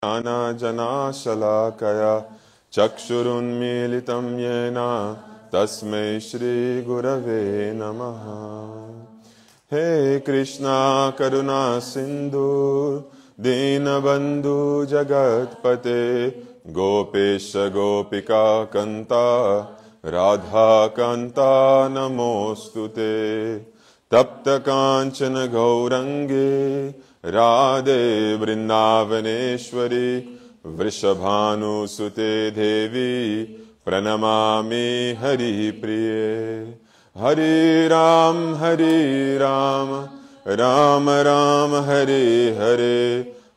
ज्ञानाञ्जनशलाकया चक्षुरुन्मीलितं येन तस्मै श्रीगुरवे नमः। हे कृष्णा करुणा सिन्धु दीनबन्धु जगत्पते गोपेश गोपिका कान्ता राधाकान्ता नमोऽस्तुते। तप्त कांचन गौरंगे राधे वृंदावनेश्वरी वृषभानुसुते देवी प्रणमामि हरिप्रिये। हरे राम राम राम हरे हरे,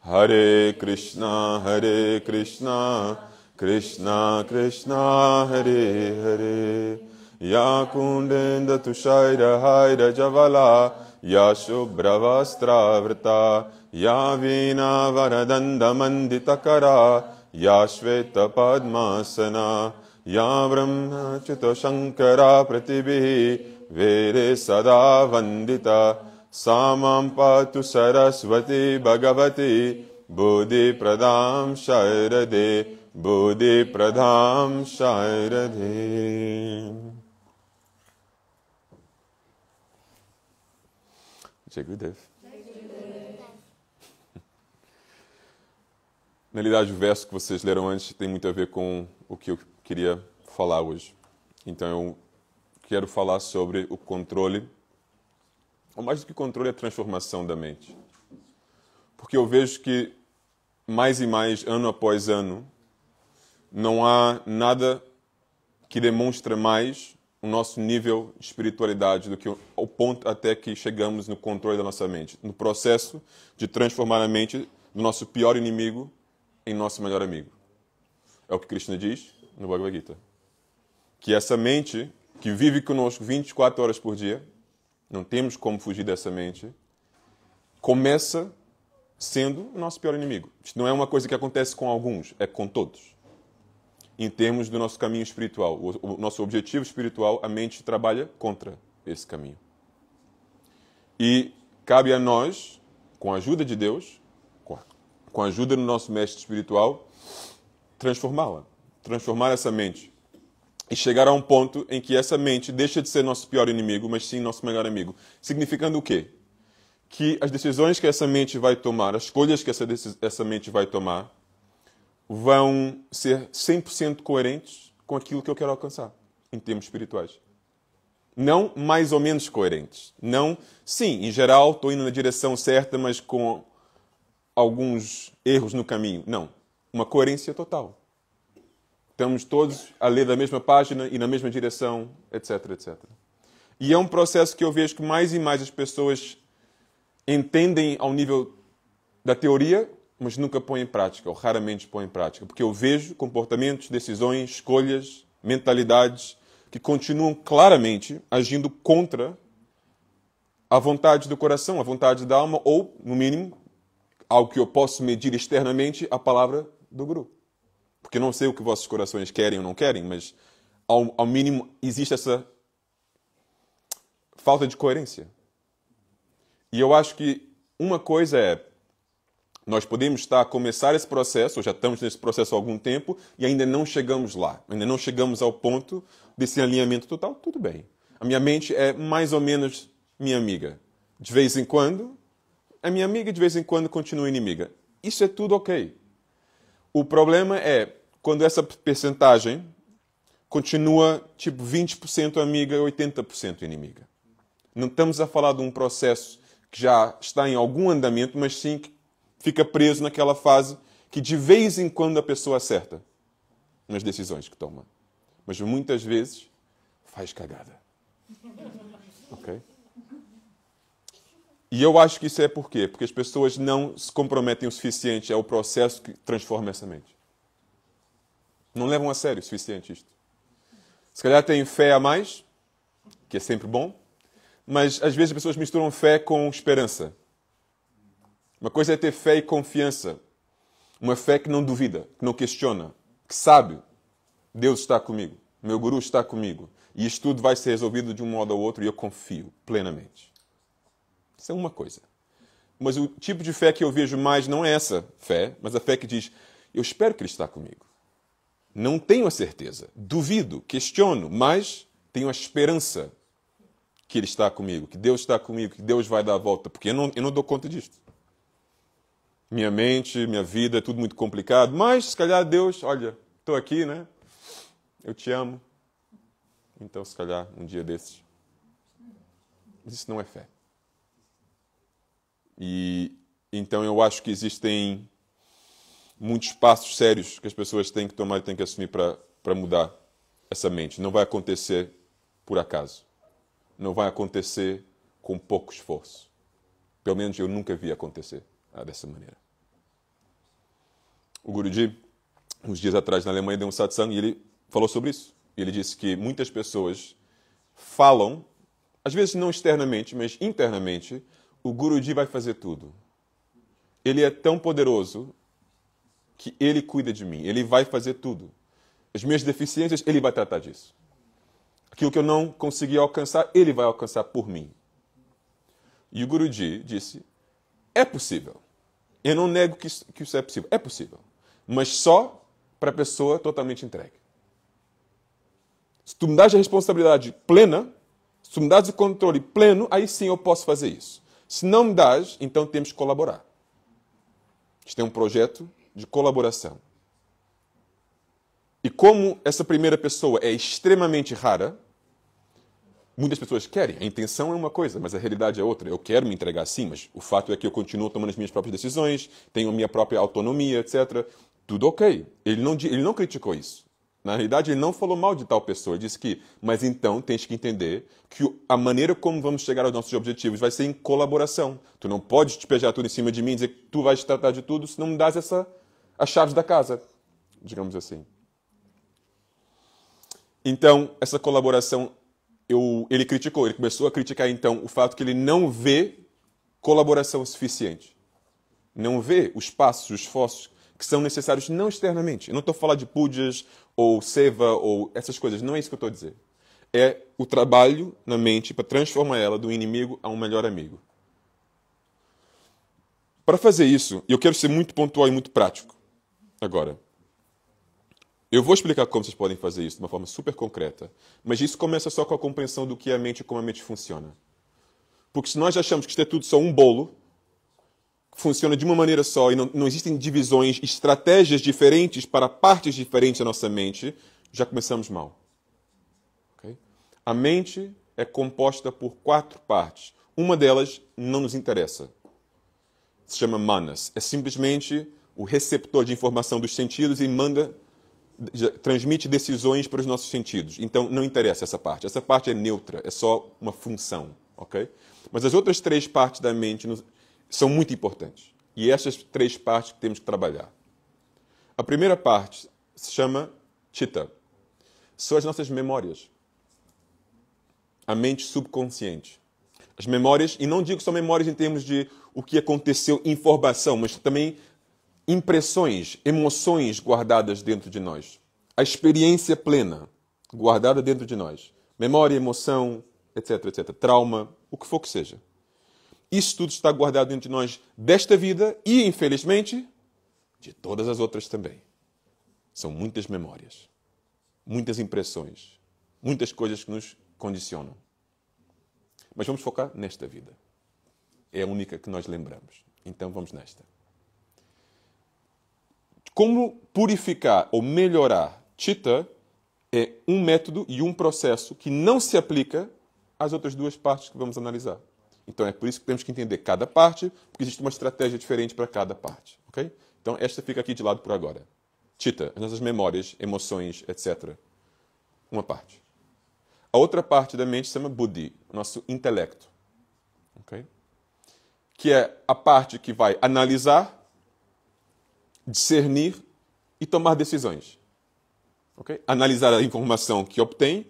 हरे कृष्णा कृष्णा कृष्णा हरे हरे। या कुंडेन्द्र तुषारहारजवला या शुभ्रवस्त्रावृता या वीणा वरदण्डमण्डितकरा या श्वेतपद्मासना या ब्रह्मच्युतशङ्करा प्रतिभिः वेदे सदा वन्दिता सा मां पातु सरस्वती भगवती बुद्धिप्रदां शारदे बुद्धिप्रदां शारदे। Jai Gurudev. Na realidade, o verso que vocês leram antes tem muito a ver com o que eu queria falar hoje. Então, eu quero falar sobre o controle, ou mais do que controle, a transformação da mente. Porque eu vejo que, mais e mais, ano após ano, não há nada que demonstre mais o nosso nível de espiritualidade do que o ponto até que chegamos no controle da nossa mente, no processo de transformar a mente do nosso pior inimigo em nosso melhor amigo. É o que Krishna diz no Bhagavad Gita. Que essa mente, que vive conosco 24 horas por dia, não temos como fugir dessa mente, começa sendo o nosso pior inimigo. Isto não é uma coisa que acontece com alguns, é com todos. Em termos do nosso caminho espiritual, o nosso objetivo espiritual, a mente trabalha contra esse caminho. E cabe a nós, com a ajuda de Deus, com a ajuda do nosso mestre espiritual, transformá-la, transformar essa mente e chegar a um ponto em que essa mente deixa de ser nosso pior inimigo, mas sim nosso melhor amigo. Significando o quê? Que as decisões que essa mente vai tomar, as escolhas que essa mente vai tomar, vão ser 100% coerentes com aquilo que eu quero alcançar, em termos espirituais. Não mais ou menos coerentes. Não, sim, em geral estou indo na direção certa, mas com alguns erros no caminho. Não, uma coerência total. Estamos todos a ler da mesma página e na mesma direção, etc, etc. E é um processo que eu vejo que mais e mais as pessoas entendem ao nível da teoria, mas nunca põe em prática, ou raramente põe em prática. Porque eu vejo comportamentos, decisões, escolhas, mentalidades que continuam claramente agindo contra a vontade do coração, a vontade da alma, ou, no mínimo, algo que eu posso medir externamente, a palavra do Guru. Porque não sei o que vossos corações querem ou não querem, mas, ao mínimo, existe essa falta de coerência. E eu acho que uma coisa é nós podemos estar a começar esse processo, ou já estamos nesse processo há algum tempo, e ainda não chegamos lá. Ainda não chegamos ao ponto desse alinhamento total. Tudo bem. A minha mente é mais ou menos minha amiga. De vez em quando é minha amiga, de vez em quando continua inimiga. Isso é tudo ok. O problema é quando essa percentagem continua tipo 20% amiga e 80% inimiga. Não estamos a falar de um processo que já está em algum andamento, mas sim que fica preso naquela fase que de vez em quando a pessoa acerta nas decisões que toma. Mas muitas vezes faz cagada. Ok? E eu acho que isso é por quê? Porque as pessoas não se comprometem o suficiente ao processo que transforma essa mente. Não levam a sério o suficiente isto. Se calhar têm fé a mais, que é sempre bom, mas às vezes as pessoas misturam fé com esperança. Uma coisa é ter fé e confiança. Uma fé que não duvida, que não questiona, que sabe, Deus está comigo, meu Guru está comigo, e isto tudo vai ser resolvido de um modo ou outro e eu confio plenamente. Isso é uma coisa. Mas o tipo de fé que eu vejo mais não é essa fé, mas a fé que diz, eu espero que Ele está comigo. Não tenho a certeza, duvido, questiono, mas tenho a esperança que Ele está comigo, que Deus está comigo, que Deus vai dar a volta, porque eu não dou conta disto. Minha mente, minha vida, é tudo muito complicado, mas se calhar Deus, olha, estou aqui, né? Eu te amo. Então, se calhar, um dia desses. Mas isso não é fé. E então eu acho que existem muitos passos sérios que as pessoas têm que tomar e têm que assumir para mudar essa mente. Não vai acontecer por acaso. Não vai acontecer com pouco esforço. Pelo menos eu nunca vi acontecer dessa maneira. O Guruji, uns dias atrás na Alemanha, deu um satsang e ele falou sobre isso. Ele disse que muitas pessoas falam, às vezes não externamente, mas internamente, o Guruji vai fazer tudo. Ele é tão poderoso que ele cuida de mim. Ele vai fazer tudo. As minhas deficiências, ele vai tratar disso. Aquilo que eu não consegui alcançar, ele vai alcançar por mim. E o Guruji disse, é possível. Eu não nego que isso é possível. É possível. Mas só para a pessoa totalmente entregue. Se tu me dás a responsabilidade plena, se tu me dás o controle pleno, aí sim eu posso fazer isso. Se não me dás, então temos que colaborar. Isto é um projeto de colaboração. E como essa primeira pessoa é extremamente rara, muitas pessoas querem. A intenção é uma coisa, mas a realidade é outra. Eu quero me entregar sim, mas o fato é que eu continuo tomando as minhas próprias decisões, tenho a minha própria autonomia, etc. Tudo ok. Ele não criticou isso. Na realidade, ele não falou mal de tal pessoa. Ele disse que, mas então tens que entender que a maneira como vamos chegar aos nossos objetivos vai ser em colaboração. Tu não podes despejar tudo em cima de mim e dizer que tu vais tratar de tudo se não me dás as chaves da casa, digamos assim. Então, essa colaboração, ele criticou. Ele começou a criticar, então, o fato que ele não vê colaboração suficiente. Não vê os passos, os esforços que são necessários não externamente. Eu não estou a falar de pujas ou seva ou essas coisas. Não é isso que eu estou a dizer. É o trabalho na mente para transformar ela do inimigo a um melhor amigo. Para fazer isso, eu quero ser muito pontual e muito prático. Agora, eu vou explicar como vocês podem fazer isso de uma forma super concreta, mas isso começa só com a compreensão do que é a mente e como a mente funciona. Porque se nós achamos que isto é tudo só um bolo, que funciona de uma maneira só e não existem divisões, estratégias diferentes para partes diferentes da nossa mente, já começamos mal. Okay? A mente é composta por 4 partes. Uma delas não nos interessa. Se chama manas. É simplesmente o receptor de informação dos sentidos e transmite decisões para os nossos sentidos. Então, não interessa essa parte. Essa parte é neutra, é só uma função. Okay? Mas as outras 3 partes da mente são muito importantes. E essas 3 partes que temos que trabalhar. A primeira parte se chama chitta. São as nossas memórias. A mente subconsciente. As memórias, e não digo só memórias em termos de o que aconteceu, informação, mas também impressões, emoções guardadas dentro de nós. A experiência plena guardada dentro de nós. Memória, emoção, etc, etc. Trauma, o que for que seja. Isso tudo está guardado dentro de nós desta vida e, infelizmente, de todas as outras também. São muitas memórias, muitas impressões, muitas coisas que nos condicionam. Mas vamos focar nesta vida. É a única que nós lembramos. Então vamos nesta. Como purificar ou melhorar chitta é um método e um processo que não se aplica às outras 2 partes que vamos analisar. Então é por isso que temos que entender cada parte, porque existe uma estratégia diferente para cada parte. Okay? Então esta fica aqui de lado por agora. Chitta, as nossas memórias, emoções, etc. Uma parte. A outra parte da mente se chama buddhi, nosso intelecto. Okay? Que é a parte que vai analisar, discernir e tomar decisões. Okay? Analisar a informação que obtém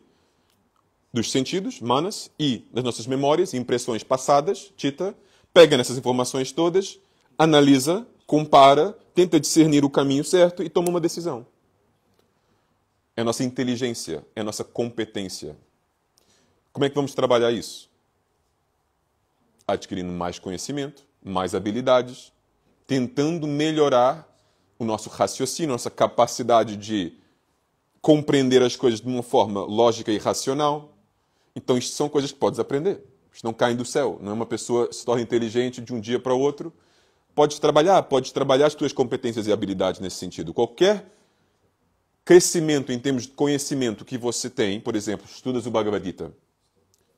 dos sentidos, manas, e das nossas memórias e impressões passadas, chitta, pega nessas informações todas, analisa, compara, tenta discernir o caminho certo e toma uma decisão. É a nossa inteligência, é a nossa competência. Como é que vamos trabalhar isso? Adquirindo mais conhecimento, mais habilidades, tentando melhorar o nosso raciocínio, nossa capacidade de compreender as coisas de uma forma lógica e racional. Então, isto são coisas que podes aprender. Isto não cai do céu. Não é uma pessoa que se torna inteligente de um dia para o outro. Podes trabalhar as tuas competências e habilidades nesse sentido. Qualquer crescimento em termos de conhecimento que você tem, por exemplo, estudas o Bhagavad Gita,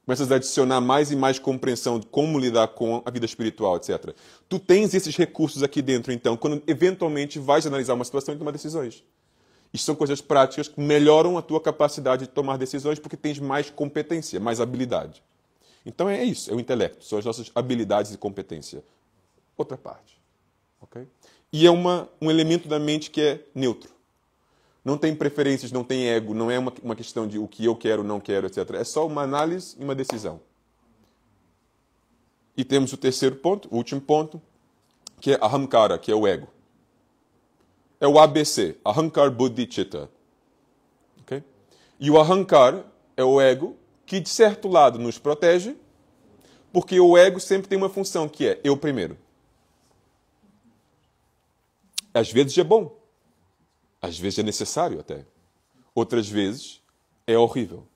começas a adicionar mais e mais compreensão de como lidar com a vida espiritual, etc. Tu tens esses recursos aqui dentro, então, quando eventualmente vais analisar uma situação e tomar decisões. Isto são coisas práticas que melhoram a tua capacidade de tomar decisões porque tens mais competência, mais habilidade. Então é isso, é o intelecto, são as nossas habilidades e competência. Outra parte. Okay? E é um elemento da mente que é neutro. Não tem preferências, não tem ego, não é uma questão de o que eu quero, não quero, etc. É só uma análise e uma decisão. E temos o terceiro ponto, o último ponto, que é ahamkara, que é o ego. É o ABC, Ahankar Buddhi Chitta. Okay? E o Ahankar é o ego que, de certo lado, nos protege, porque o ego sempre tem uma função que é eu primeiro. Às vezes é bom. Às vezes é necessário até. Outras vezes é horrível.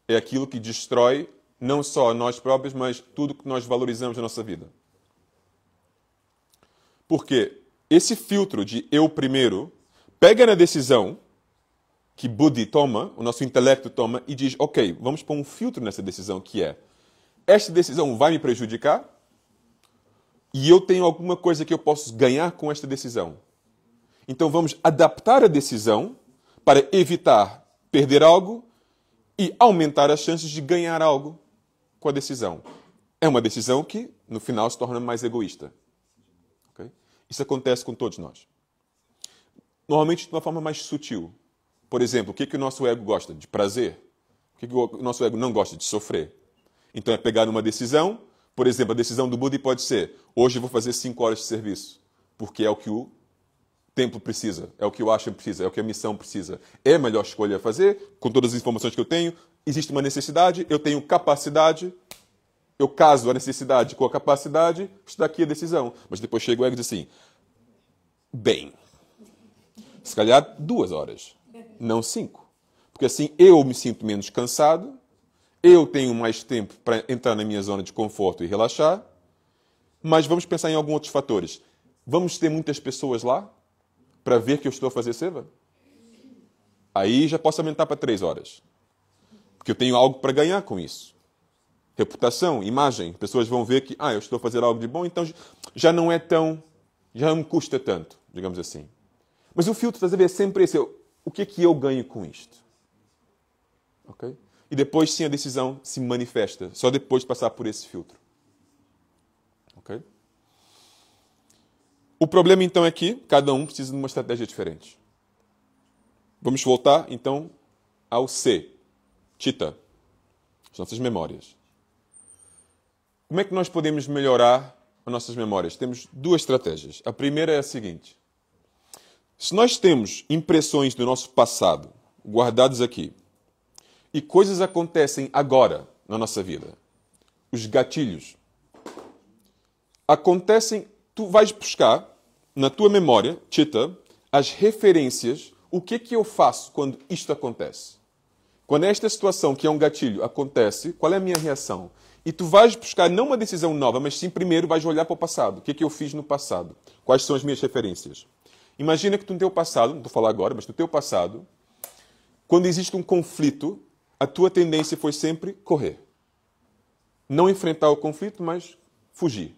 É aquilo que destrói não só nós próprios, mas tudo que nós valorizamos na nossa vida. Porque esse filtro de eu primeiro pega na decisão que Buddhi toma, o nosso intelecto toma, e diz, ok, vamos pôr um filtro nessa decisão que é, esta decisão vai me prejudicar e eu tenho alguma coisa que eu posso ganhar com esta decisão. Então vamos adaptar a decisão para evitar perder algo e aumentar as chances de ganhar algo com a decisão. É uma decisão que, no final, se torna mais egoísta. Okay? Isso acontece com todos nós. Normalmente de uma forma mais sutil. Por exemplo, o que o nosso ego gosta? De prazer. O que o nosso ego não gosta? De sofrer. Então é pegar uma decisão. Por exemplo, a decisão do Buda pode ser, hoje eu vou fazer 5 horas de serviço, porque é o que o templo precisa, é o que eu acho que precisa, é o que a missão precisa. É a melhor escolha a fazer, com todas as informações que eu tenho. Existe uma necessidade, eu tenho capacidade, eu caso a necessidade com a capacidade, isso daqui é a decisão. Mas depois chega o ego e diz assim, bem, se calhar 2 horas, não 5. Porque assim eu me sinto menos cansado, eu tenho mais tempo para entrar na minha zona de conforto e relaxar, mas vamos pensar em alguns outros fatores. Vamos ter muitas pessoas lá para ver que eu estou a fazer seva? Aí já posso aumentar para 3 horas. Porque eu tenho algo para ganhar com isso. Reputação, imagem. Pessoas vão ver que, eu estou a fazer algo de bom, então já não é tão, já não me custa tanto, digamos assim. Mas o filtro, estás a ver, é sempre esse. O que é que eu ganho com isto? Ok? E depois sim a decisão se manifesta, só depois de passar por esse filtro. Ok? O problema, então, é que cada um precisa de uma estratégia diferente. Vamos voltar, então, ao C. Chitta. As nossas memórias. Como é que nós podemos melhorar as nossas memórias? Temos 2 estratégias. A primeira é a seguinte. Se nós temos impressões do nosso passado guardadas aqui, e coisas acontecem agora na nossa vida, os gatilhos, acontecem, tu vais buscar na tua memória, Chitta, as referências, o que eu faço quando isto acontece. Quando esta situação, que é um gatilho, acontece, qual é a minha reação? E tu vais buscar não uma decisão nova, mas sim primeiro vais olhar para o passado. O que eu fiz no passado? Quais são as minhas referências? Imagina que tu no teu passado, não estou a falar agora, mas no teu passado, quando existe um conflito, a tua tendência foi sempre correr. Não enfrentar o conflito, mas fugir.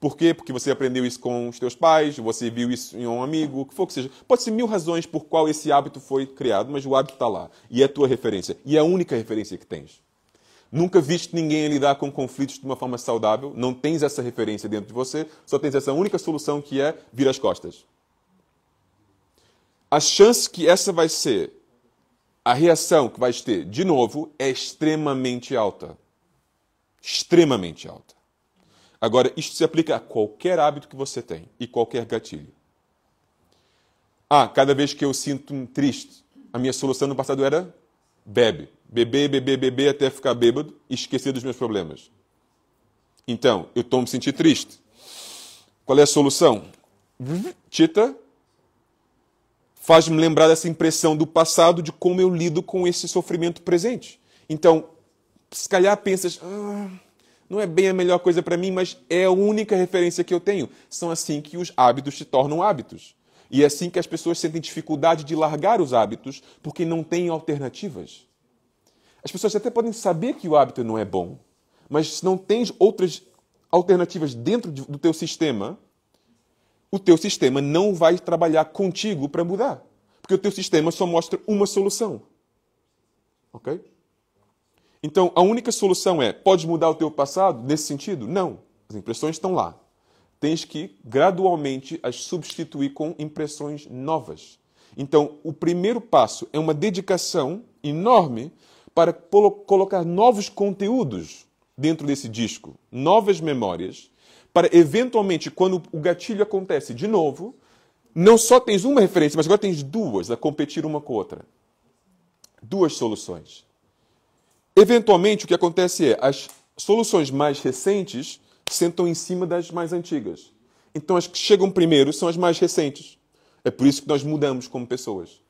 Por quê? Porque você aprendeu isso com os teus pais, você viu isso em um amigo, o que for que seja. Pode ser 1000 razões por qual esse hábito foi criado, mas o hábito está lá. E é a tua referência. E é a única referência que tens. Nunca viste ninguém lidar com conflitos de uma forma saudável, não tens essa referência dentro de você, só tens essa única solução que é vir as costas. A chance que essa vai ser a reação que vais ter de novo é extremamente alta. Extremamente alta. Agora, isto se aplica a qualquer hábito que você tem e qualquer gatilho. Cada vez que eu sinto-me triste, a minha solução no passado era bebe. Beber até ficar bêbado e esquecer dos meus problemas. Então, eu estou me sentindo triste. Qual é a solução? Tita faz-me lembrar dessa impressão do passado, de como eu lido com esse sofrimento presente. Então, se calhar pensas, não é bem a melhor coisa para mim, mas é a única referência que eu tenho. São assim que os hábitos se tornam hábitos. E é assim que as pessoas sentem dificuldade de largar os hábitos, porque não têm alternativas. As pessoas até podem saber que o hábito não é bom, mas se não tens outras alternativas dentro do teu sistema, o teu sistema não vai trabalhar contigo para mudar. Porque o teu sistema só mostra uma solução. Ok? Então, a única solução é, podes mudar o teu passado nesse sentido? Não. As impressões estão lá. Tens que, gradualmente, as substituir com impressões novas. Então, o primeiro passo é uma dedicação enorme para colocar novos conteúdos dentro desse disco, novas memórias, para, eventualmente, quando o gatilho acontece de novo, não só tens uma referência, mas agora tens duas a competir uma com a outra. Duas soluções. Eventualmente, o que acontece é, as soluções mais recentes sentam em cima das mais antigas. Então, as que chegam primeiro são as mais recentes. É por isso que nós mudamos como pessoas.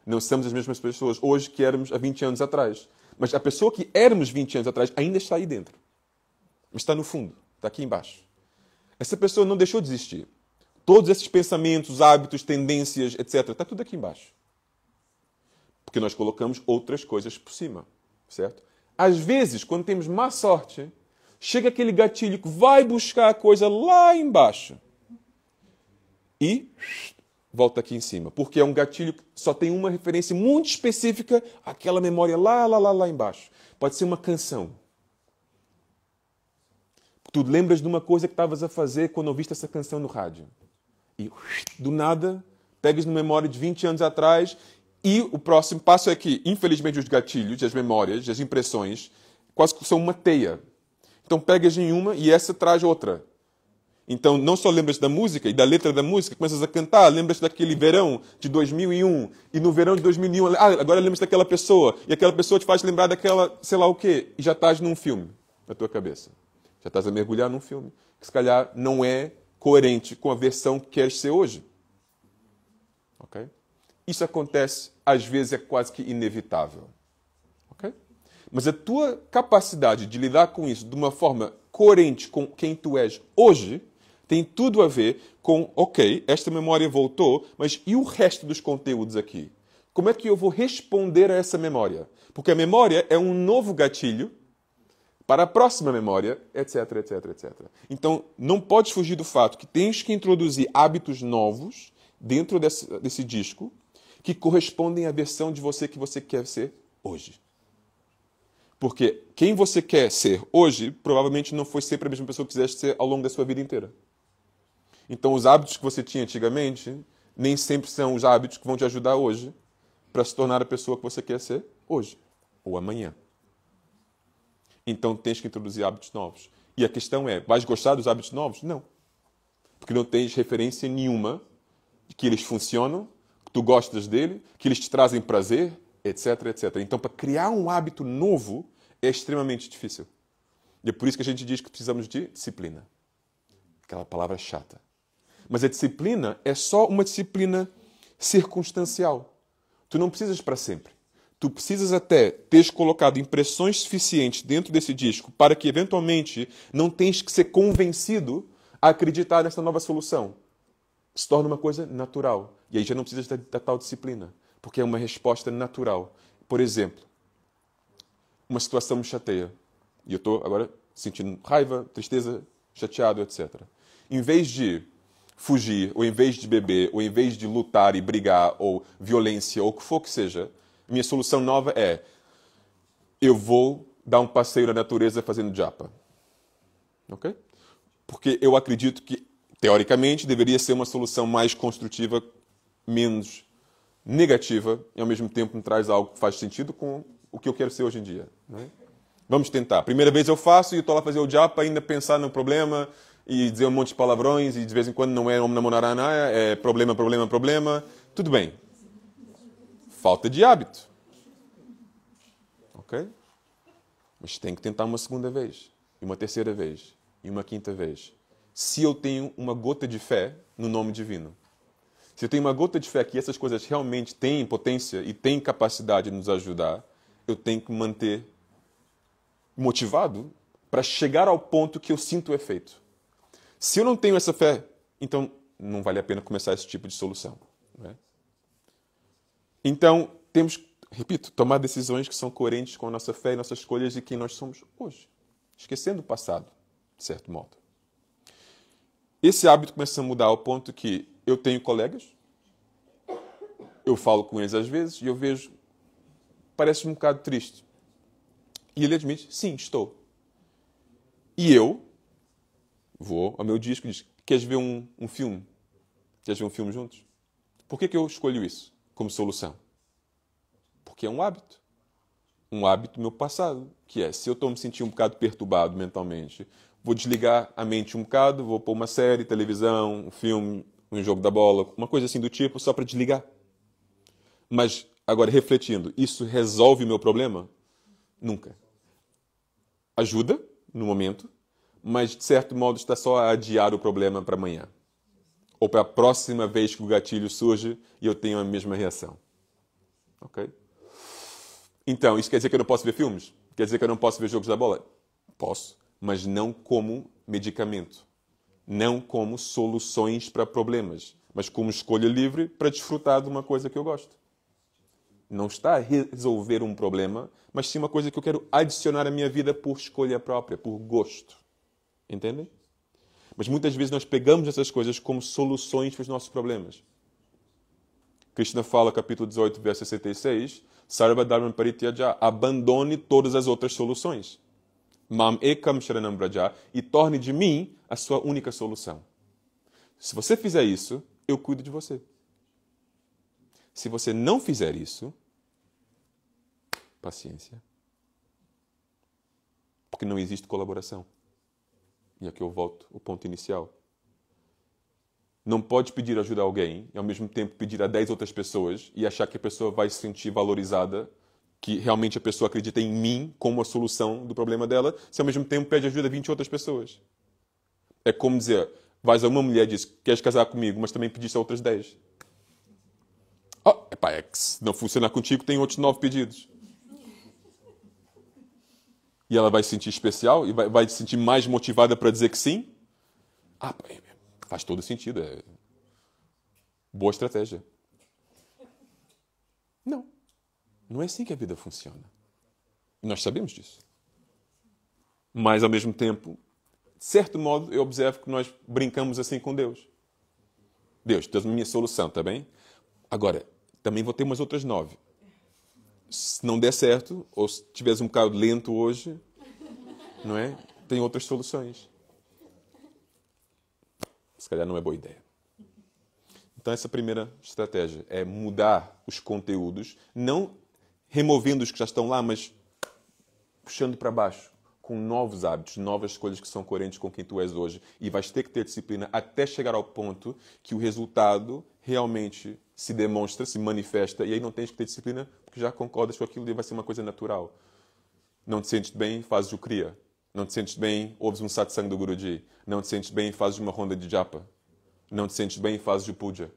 Não somos as mesmas pessoas hoje que éramos há 20 anos atrás. Mas a pessoa que éramos 20 anos atrás ainda está aí dentro. Mas está no fundo, está aqui embaixo. Essa pessoa não deixou de existir. Todos esses pensamentos, hábitos, tendências, etc., está tudo aqui embaixo. Porque nós colocamos outras coisas por cima. Certo? Às vezes, quando temos má sorte, chega aquele gatilho que vai buscar a coisa lá embaixo e volta aqui em cima. Porque é um gatilho que só tem uma referência muito específica àquela memória lá embaixo. Pode ser uma canção. Tu lembras de uma coisa que estavas a fazer quando ouviste essa canção no rádio. E do nada, pegas na memória de 20 anos atrás. E o próximo passo é que, infelizmente, os gatilhos, as memórias, as impressões, quase que são uma teia. Então, pegas em uma e essa traz outra. Então, não só lembras da música e da letra da música, começas a cantar, lembras daquele verão de 2001, e no verão de 2001, agora lembras daquela pessoa, e aquela pessoa te faz lembrar daquela, sei lá o quê, e já estás num filme na tua cabeça. Já estás a mergulhar num filme, que se calhar não é coerente com a versão que queres ser hoje. Ok? Isso acontece, às vezes é quase que inevitável. Okay? Mas a tua capacidade de lidar com isso de uma forma coerente com quem tu és hoje tem tudo a ver com, ok, esta memória voltou, mas e o resto dos conteúdos aqui? Como é que eu vou responder a essa memória? Porque a memória é um novo gatilho para a próxima memória, etc, etc, etc. Então, não podes fugir do fato que tens que introduzir hábitos novos dentro desse disco que correspondem à versão de você que você quer ser hoje. Porque quem você quer ser hoje provavelmente não foi sempre a mesma pessoa que quiseste ser ao longo da sua vida inteira. Então, os hábitos que você tinha antigamente nem sempre são os hábitos que vão te ajudar hoje para se tornar a pessoa que você quer ser hoje ou amanhã. Então, tens que introduzir hábitos novos. E a questão é, vais gostar dos hábitos novos? Não. Porque não tens referência nenhuma de que eles funcionam, que tu gostas dele, que eles te trazem prazer, etc, etc. Então, para criar um hábito novo é extremamente difícil. E é por isso que a gente diz que precisamos de disciplina. Aquela palavra chata. Mas a disciplina é só uma disciplina circunstancial. Tu não precisas para sempre. Tu precisas até teres colocado impressões suficientes dentro desse disco para que, eventualmente, não tens que ser convencido a acreditar nessa nova solução. Se torna uma coisa natural. E aí já não precisas da tal disciplina, porque é uma resposta natural. Por exemplo, uma situação me chateia. E eu estou agora sentindo raiva, tristeza, chateado, etc. Em vez de fugir, ou em vez de beber, ou em vez de lutar e brigar, ou violência, ou o que for que seja, minha solução nova é: eu vou dar um passeio na natureza fazendo japa. Ok? Porque eu acredito que, teoricamente, deveria ser uma solução mais construtiva, menos negativa, e ao mesmo tempo me traz algo que faz sentido com o que eu quero ser hoje em dia. Né? Vamos tentar. Primeira vez eu faço e estou lá a fazer o japa, ainda pensar no problema e dizer um monte de palavrões e de vez em quando não é om namonarana, é problema, problema, problema. Tudo bem. Falta de hábito. Ok? Mas tem que tentar uma segunda vez. E uma terceira vez. e uma quinta vez, se eu tenho uma gota de fé no nome divino. Se eu tenho uma gota de fé que essas coisas realmente têm potência e têm capacidade de nos ajudar, eu tenho que manter motivado para chegar ao ponto que eu sinto o efeito. Se eu não tenho essa fé, então não vale a pena começar esse tipo de solução. Não é? Então, temos, repito, tomar decisões que são coerentes com a nossa fé e nossas escolhas e quem nós somos hoje. Esquecendo o passado, de certo modo. Esse hábito começa a mudar ao ponto que eu tenho colegas, eu falo com eles às vezes e eu vejo, parece um bocado triste. E ele admite, sim, estou. E eu vou ao meu disco e digo, queres ver um filme? Queres ver um filme juntos? Por que eu escolho isso como solução? Porque é um hábito. Um hábito do meu passado, que é, se eu estou me sentindo um bocado perturbado mentalmente, vou desligar a mente um bocado, vou pôr uma série, televisão, um filme, um jogo da bola, uma coisa assim do tipo, só para desligar. Mas, agora, refletindo, isso resolve o meu problema? Nunca. Ajuda, no momento, mas, de certo modo, está só a adiar o problema para amanhã. Ou para a próxima vez que o gatilho surge e eu tenho a mesma reação. Ok? Então, isso quer dizer que eu não posso ver filmes? Quer dizer que eu não posso ver jogos da bola? Posso, mas não como medicamento. Não como soluções para problemas, mas como escolha livre para desfrutar de uma coisa que eu gosto. Não está a resolver um problema, mas sim uma coisa que eu quero adicionar à minha vida por escolha própria, por gosto. Entendem? Mas muitas vezes nós pegamos essas coisas como soluções para os nossos problemas. Krishna fala, capítulo 18, verso 66, Sarva Dharma Parityaja, abandone todas as outras soluções. Mam ekam sharanam braja, e torne de mim a sua única solução. Se você fizer isso, eu cuido de você. Se você não fizer isso, paciência. Porque não existe colaboração. E aqui eu volto ao ponto inicial. Não pode pedir ajuda a alguém e ao mesmo tempo pedir a 10 outras pessoas e achar que a pessoa vai se sentir valorizada, que realmente a pessoa acredita em mim como a solução do problema dela, se ao mesmo tempo pede ajuda a 20 outras pessoas. É como dizer, vais a uma mulher e diz, queres casar comigo, mas também pediste a outras 10. É que se não funcionar contigo, tem outros 9 pedidos. E ela vai se sentir especial e vai se sentir mais motivada para dizer que sim? Faz todo sentido. É boa estratégia. Não. Não é assim que a vida funciona. E nós sabemos disso. Mas, ao mesmo tempo, de certo modo, eu observo que nós brincamos assim com Deus. Deus, tu és a minha solução, está bem? Agora, também vou ter umas outras 9. Se não der certo, ou se estiveres um bocado lento hoje, não é? Tem outras soluções. Se calhar não é boa ideia. Então, essa primeira estratégia é mudar os conteúdos, não removendo os que já estão lá, mas puxando para baixo, com novos hábitos, novas escolhas que são coerentes com quem tu és hoje. E vais ter que ter disciplina até chegar ao ponto que o resultado realmente se demonstra, se manifesta, e aí não tens que ter disciplina porque já concordas com aquilo e vai ser uma coisa natural. Não te sentes bem, fazes o Kriya. Não te sentes bem, ouves um satsang do Guruji. Não te sentes bem, fazes uma ronda de japa. Não te sentes bem, fazes o puja.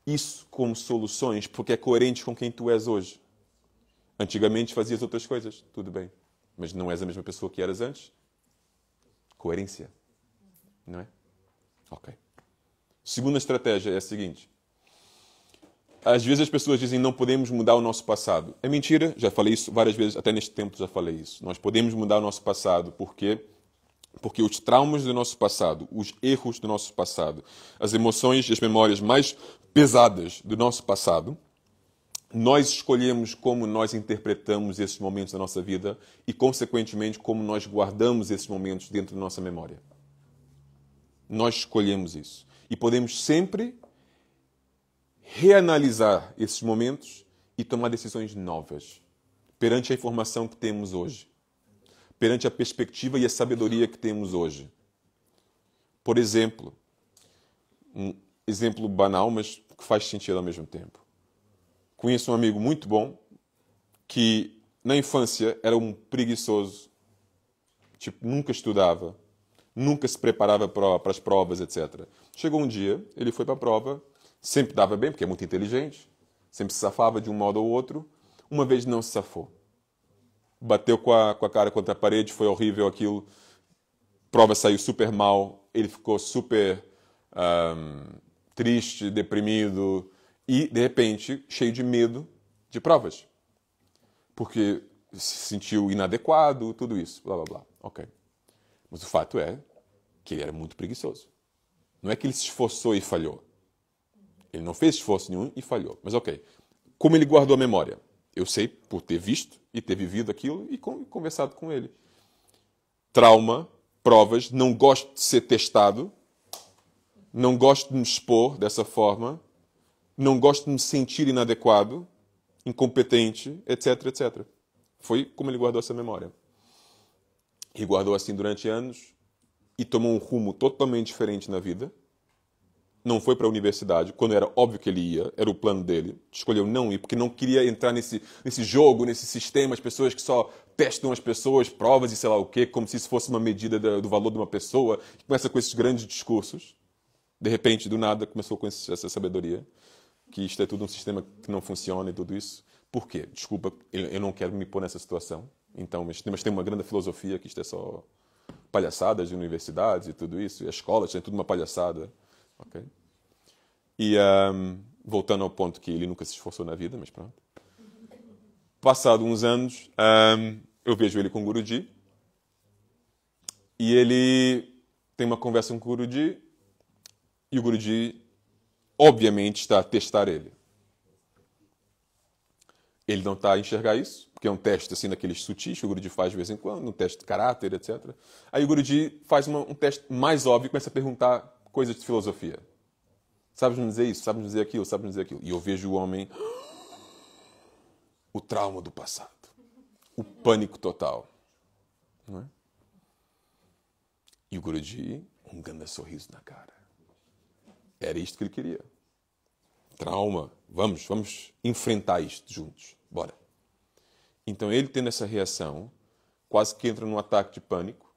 Isso como soluções, porque é coerente com quem tu és hoje. Antigamente fazias outras coisas, tudo bem. Mas não és a mesma pessoa que eras antes? Coerência. Não é? Ok. Segunda estratégia é a seguinte. Às vezes as pessoas dizem não podemos mudar o nosso passado. É mentira, já falei isso várias vezes, até neste tempo já falei isso. Nós podemos mudar o nosso passado, por quê? Porque os traumas do nosso passado, os erros do nosso passado, as emoções e as memórias mais pesadas do nosso passado, nós escolhemos como nós interpretamos esses momentos da nossa vida e, consequentemente, como nós guardamos esses momentos dentro da nossa memória. Nós escolhemos isso. E podemos sempre reanalisar esses momentos e tomar decisões novas perante a informação que temos hoje, perante a perspectiva e a sabedoria que temos hoje. Por exemplo, um exemplo banal, mas que faz sentido ao mesmo tempo. Conheço um amigo muito bom que, na infância, era um preguiçoso, Tipo, nunca estudava, nunca se preparava para as provas, etc. Chegou um dia, ele foi para a prova, sempre dava bem, porque é muito inteligente, sempre se safava de um modo ou outro. Uma vez não se safou. Bateu com a cara contra a parede, foi horrível aquilo. A prova saiu super mal, ele ficou super triste, deprimido e, de repente, cheio de medo de provas. Porque se sentiu inadequado, tudo isso, blá, blá, blá. Ok. Mas o fato é que ele era muito preguiçoso. Não é que ele se esforçou e falhou. Ele não fez esforço nenhum e falhou. Mas ok. Como ele guardou a memória? Eu sei por ter visto e ter vivido aquilo e conversado com ele. Trauma, provas, não gosto de ser testado, não gosto de me expor dessa forma, não gosto de me sentir inadequado, incompetente, etc, etc. Foi como ele guardou essa memória. E guardou assim durante anos e tomou um rumo totalmente diferente na vida. Não foi para a universidade, quando era óbvio que ele ia, era o plano dele. Escolheu não ir, porque não queria entrar nesse jogo, nesse sistema, as pessoas que só testam as pessoas, provas e sei lá o quê, como se isso fosse uma medida do valor de uma pessoa. Começa com esses grandes discursos. De repente, do nada, começou com essa sabedoria, que isto é tudo um sistema que não funciona e tudo isso. Por quê? Desculpa, eu não quero me pôr nessa situação. Então, mas tem uma grande filosofia que isto é só palhaçadas de universidades e tudo isso, e as escolas, é tudo uma palhaçada. Okay? E voltando ao ponto que ele nunca se esforçou na vida, mas pronto. Passado uns anos, eu vejo ele com o Guruji e ele tem uma conversa com o Guruji e o Guruji, obviamente, está a testar ele. Ele não está a enxergar isso, porque é um teste assim daqueles sutis que o Guruji faz de vez em quando, um teste de caráter, etc. Aí o Guruji faz um teste mais óbvio e começa a perguntar coisas de filosofia. Sabes-me dizer isso? Sabes-me dizer aquilo? Sabes-me dizer aquilo? E eu vejo o homem... O trauma do passado. O pânico total. Não é? E o Guruji, um grande sorriso na cara. Era isto que ele queria. Trauma. Vamos enfrentar isto juntos. Bora. Então ele tendo essa reação, quase que entra num ataque de pânico.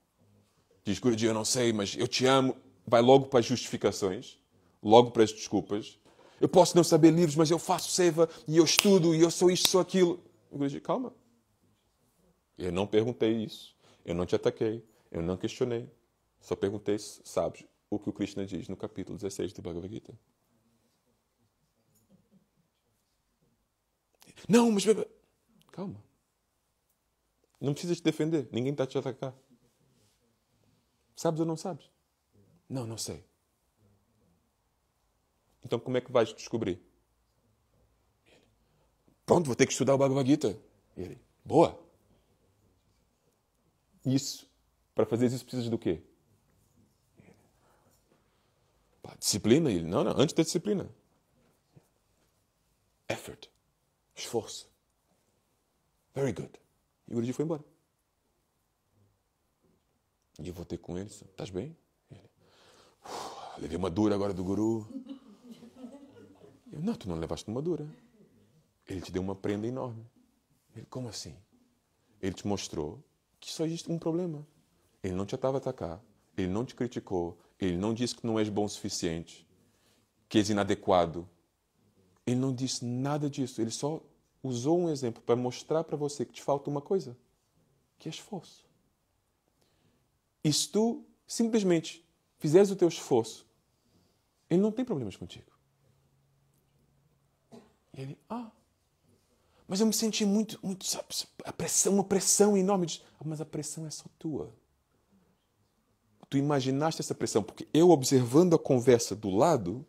Diz, Guruji, eu não sei, mas eu te amo. Vai logo para as justificações. Logo para as desculpas. Eu posso não saber livros, mas eu faço seva e eu estudo e eu sou isto, sou aquilo. O Guruji, calma. Eu não perguntei isso. Eu não te ataquei. Eu não questionei. Só perguntei se sabes o que o Krishna diz no capítulo 16 do Bhagavad Gita. Não, mas... Calma. Não precisas te defender. Ninguém está a te atacar. Sabes ou não sabes? Não, não sei. Então como é que vais descobrir? Pronto, vou ter que estudar o Bhagavad Gita. E ele, boa. Isso, para fazer isso precisas do quê? Pá, disciplina? Ele, não, antes da disciplina. Effort. Esforço. Very good. E o Guruji foi embora. E eu voltei com ele, estás bem? Ele, levei uma dura agora do Guru. Eu, não, tu não levaste uma dura. Ele te deu uma prenda enorme. Ele, como assim? Ele te mostrou que só existe um problema. Ele não te estava a atacar. Ele não te criticou. Ele não disse que não és bom o suficiente. Que és inadequado. Ele não disse nada disso. Ele só usou um exemplo para mostrar para você que te falta uma coisa. Que é esforço. E se tu simplesmente fizeres o teu esforço, ele não tem problemas contigo. E ele, mas eu me senti muito, sabe, uma pressão enorme. Mas a pressão é só tua. Tu imaginaste essa pressão, porque eu, observando a conversa do lado,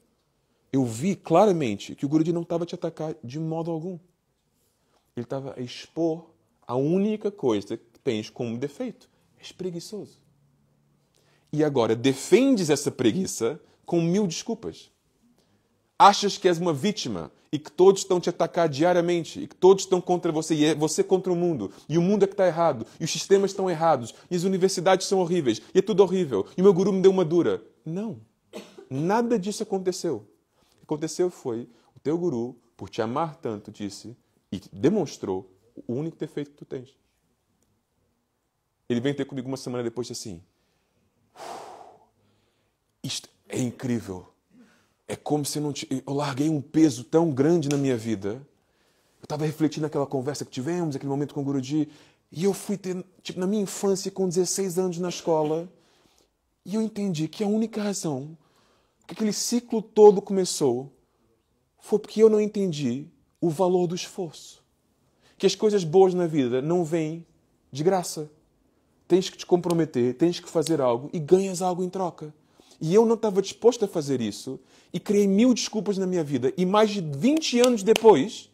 eu vi claramente que o Guruji não estava a te atacar de modo algum. Ele estava a expor a única coisa que tens como defeito. És preguiçoso. E agora defendes essa preguiça com 1000 desculpas. Achas que és uma vítima e que todos estão te atacar diariamente e que todos estão contra você e é você contra o mundo. E o mundo é que está errado. E os sistemas estão errados. E as universidades são horríveis. E é tudo horrível. E o meu guru me deu uma dura. Não. Nada disso aconteceu. O que aconteceu foi o teu guru, por te amar tanto, disse e demonstrou o único defeito que tu tens. Ele vem ter comigo uma semana depois e disse assim, isto é incrível. É como se eu larguei um peso tão grande na minha vida. Eu estava refletindo naquela conversa que tivemos, aquele momento com o Guruji, e eu fui ter, na minha infância, com 16 anos na escola, e eu entendi que a única razão que aquele ciclo todo começou foi porque eu não entendi o valor do esforço. Que as coisas boas na vida não vêm de graça. Tens que te comprometer, tens que fazer algo e ganhas algo em troca. E eu não estava disposto a fazer isso e criei 1000 desculpas na minha vida. E mais de 20 anos depois,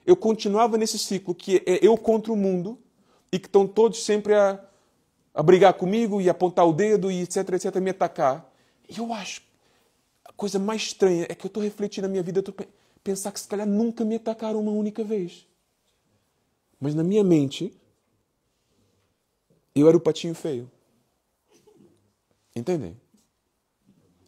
eu continuava nesse ciclo que é eu contra o mundo e que estão todos sempre a brigar comigo e apontar o dedo e etc, etc, me atacar. E eu acho, a coisa mais estranha é que eu estou refletindo na minha vida, eu estou pensar que se calhar nunca me atacaram uma única vez. Mas na minha mente, eu era o patinho feio. Entendem?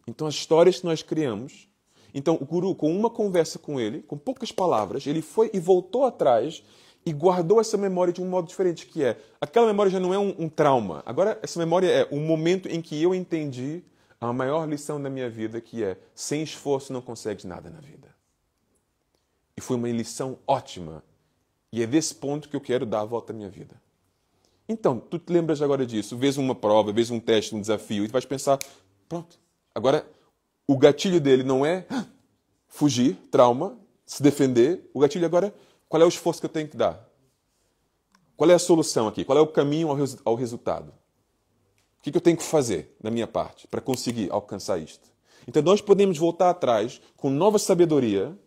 Então as histórias que nós criamos... Então o guru, com uma conversa com ele, com poucas palavras, ele foi e voltou atrás e guardou essa memória de um modo diferente, que é... Aquela memória já não é um trauma. Agora, essa memória é um momento em que eu entendi a maior lição da minha vida, que é: sem esforço não consegues nada na vida. E foi uma lição ótima. E é desse ponto que eu quero dar a volta à minha vida. Então, tu te lembras agora disso, vês uma prova, vês um teste, um desafio, e tu vais pensar, pronto, agora o gatilho dele não é fugir, trauma, se defender. O gatilho agora, qual é o esforço que eu tenho que dar? Qual é a solução aqui? Qual é o caminho ao resultado? O que eu tenho que fazer da minha parte para conseguir alcançar isto? Então nós podemos voltar atrás com nova sabedoria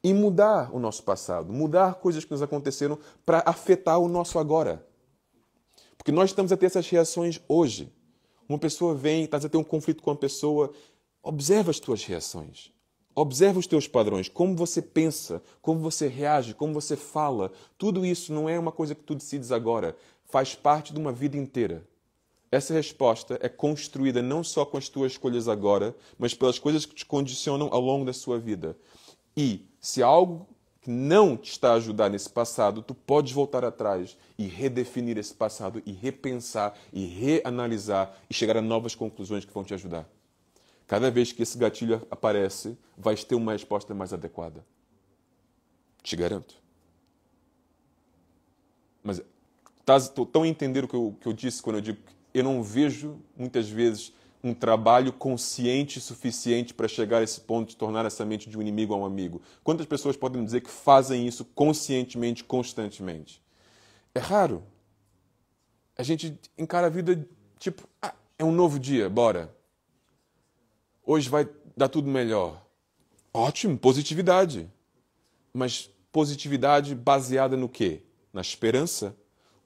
e mudar o nosso passado, mudar coisas que nos aconteceram para afetar o nosso agora. Porque nós estamos a ter essas reações hoje. Uma pessoa vem, estás a ter um conflito com uma pessoa, observa as tuas reações. Observa os teus padrões, como você pensa, como você reage, como você fala. Tudo isso não é uma coisa que tu decides agora. Faz parte de uma vida inteira. Essa resposta é construída não só com as tuas escolhas agora, mas pelas coisas que te condicionam ao longo da sua vida. E se algo que não te está a ajudar nesse passado, tu podes voltar atrás e redefinir esse passado e repensar e reanalisar e chegar a novas conclusões que vão te ajudar. Cada vez que esse gatilho aparece, vais ter uma resposta mais adequada. Te garanto. Mas estão a entender o que eu disse quando eu digo que eu não vejo, muitas vezes, um trabalho consciente suficiente para chegar a esse ponto de tornar essa mente de um inimigo a um amigo? Quantas pessoas podem dizer que fazem isso conscientemente, constantemente? É raro. A gente encara a vida tipo, é um novo dia, bora. Hoje vai dar tudo melhor. Ótimo, positividade. Mas positividade baseada no quê? Na esperança?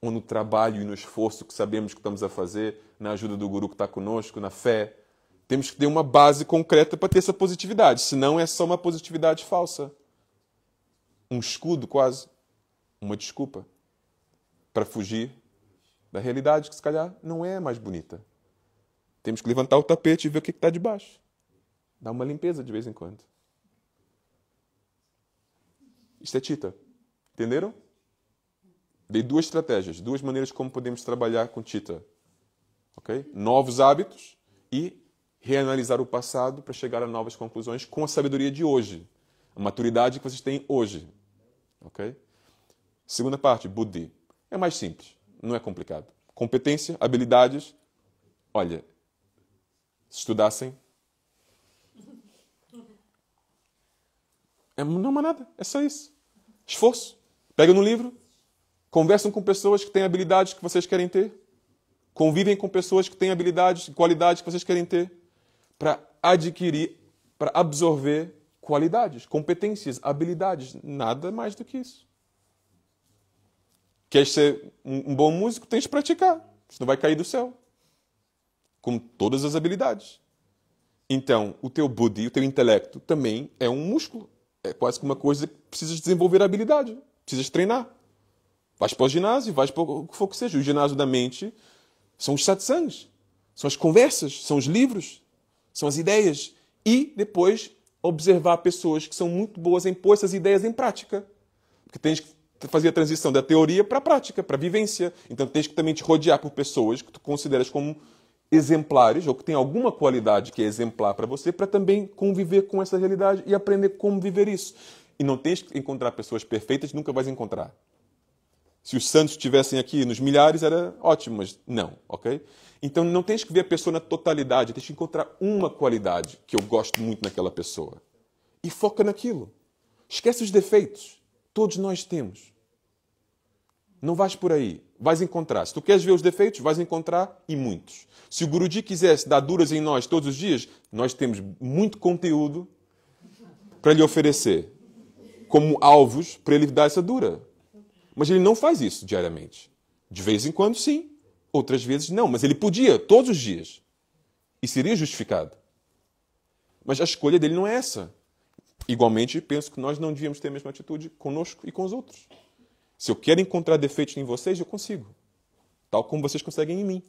Ou no trabalho e no esforço que sabemos que estamos a fazer, na ajuda do guru que está conosco, na fé? Temos que ter uma base concreta para ter essa positividade. Senão é só uma positividade falsa. Um escudo quase. Uma desculpa. Para fugir da realidade que se calhar não é a mais bonita. Temos que levantar o tapete e ver o que está debaixo. Dá uma limpeza de vez em quando. Isto é Chitta. Entenderam? Dei 2 estratégias, 2 maneiras como podemos trabalhar com Chitta. Okay? Novos hábitos e reanalisar o passado para chegar a novas conclusões com a sabedoria de hoje. A maturidade que vocês têm hoje. Okay? Segunda parte, Buddhi. É mais simples, não é complicado. Competência, habilidades. Olha, se estudassem, não é mais nada, é só isso. Esforço. Pega no livro, conversam com pessoas que têm habilidades que vocês querem ter, convivem com pessoas que têm habilidades e qualidades que vocês querem ter, para adquirir, para absorver qualidades, competências, habilidades. Nada mais do que isso. Queres ser um bom músico? Tens de praticar. Senão vai cair do céu. Com todas as habilidades. Então, o teu buddhi, o teu intelecto, também é um músculo. É quase que uma coisa que precisas desenvolver a habilidade. Precisas treinar. Vais para o ginásio, vais para o que for que seja. O ginásio da mente são os satsangs. São as conversas, são os livros, são as ideias. E depois observar pessoas que são muito boas em pôr essas ideias em prática. Porque tens que fazer a transição da teoria para a prática, para a vivência. Então tens que também te rodear por pessoas que tu consideras como exemplares ou que têm alguma qualidade que é exemplar para você, para também conviver com essa realidade e aprender como viver isso. E não tens que encontrar pessoas perfeitas, nunca vais encontrar. Se os santos estivessem aqui nos milhares, era ótimo, mas não, ok? Então não tens que ver a pessoa na totalidade, tens que encontrar uma qualidade que eu gosto muito naquela pessoa. E foca naquilo. Esquece os defeitos. Todos nós temos. Não vais por aí. Vais encontrar. Se tu queres ver os defeitos, vais encontrar e muitos. Se o Guruji quisesse dar duras em nós todos os dias, nós temos muito conteúdo para lhe oferecer como alvos para ele dar essa dura. Mas ele não faz isso diariamente. De vez em quando, sim. Outras vezes, não. Mas ele podia, todos os dias. E seria justificado. Mas a escolha dele não é essa. Igualmente, penso que nós não devíamos ter a mesma atitude conosco e com os outros. Se eu quero encontrar defeitos em vocês, eu consigo. Tal como vocês conseguem em mim.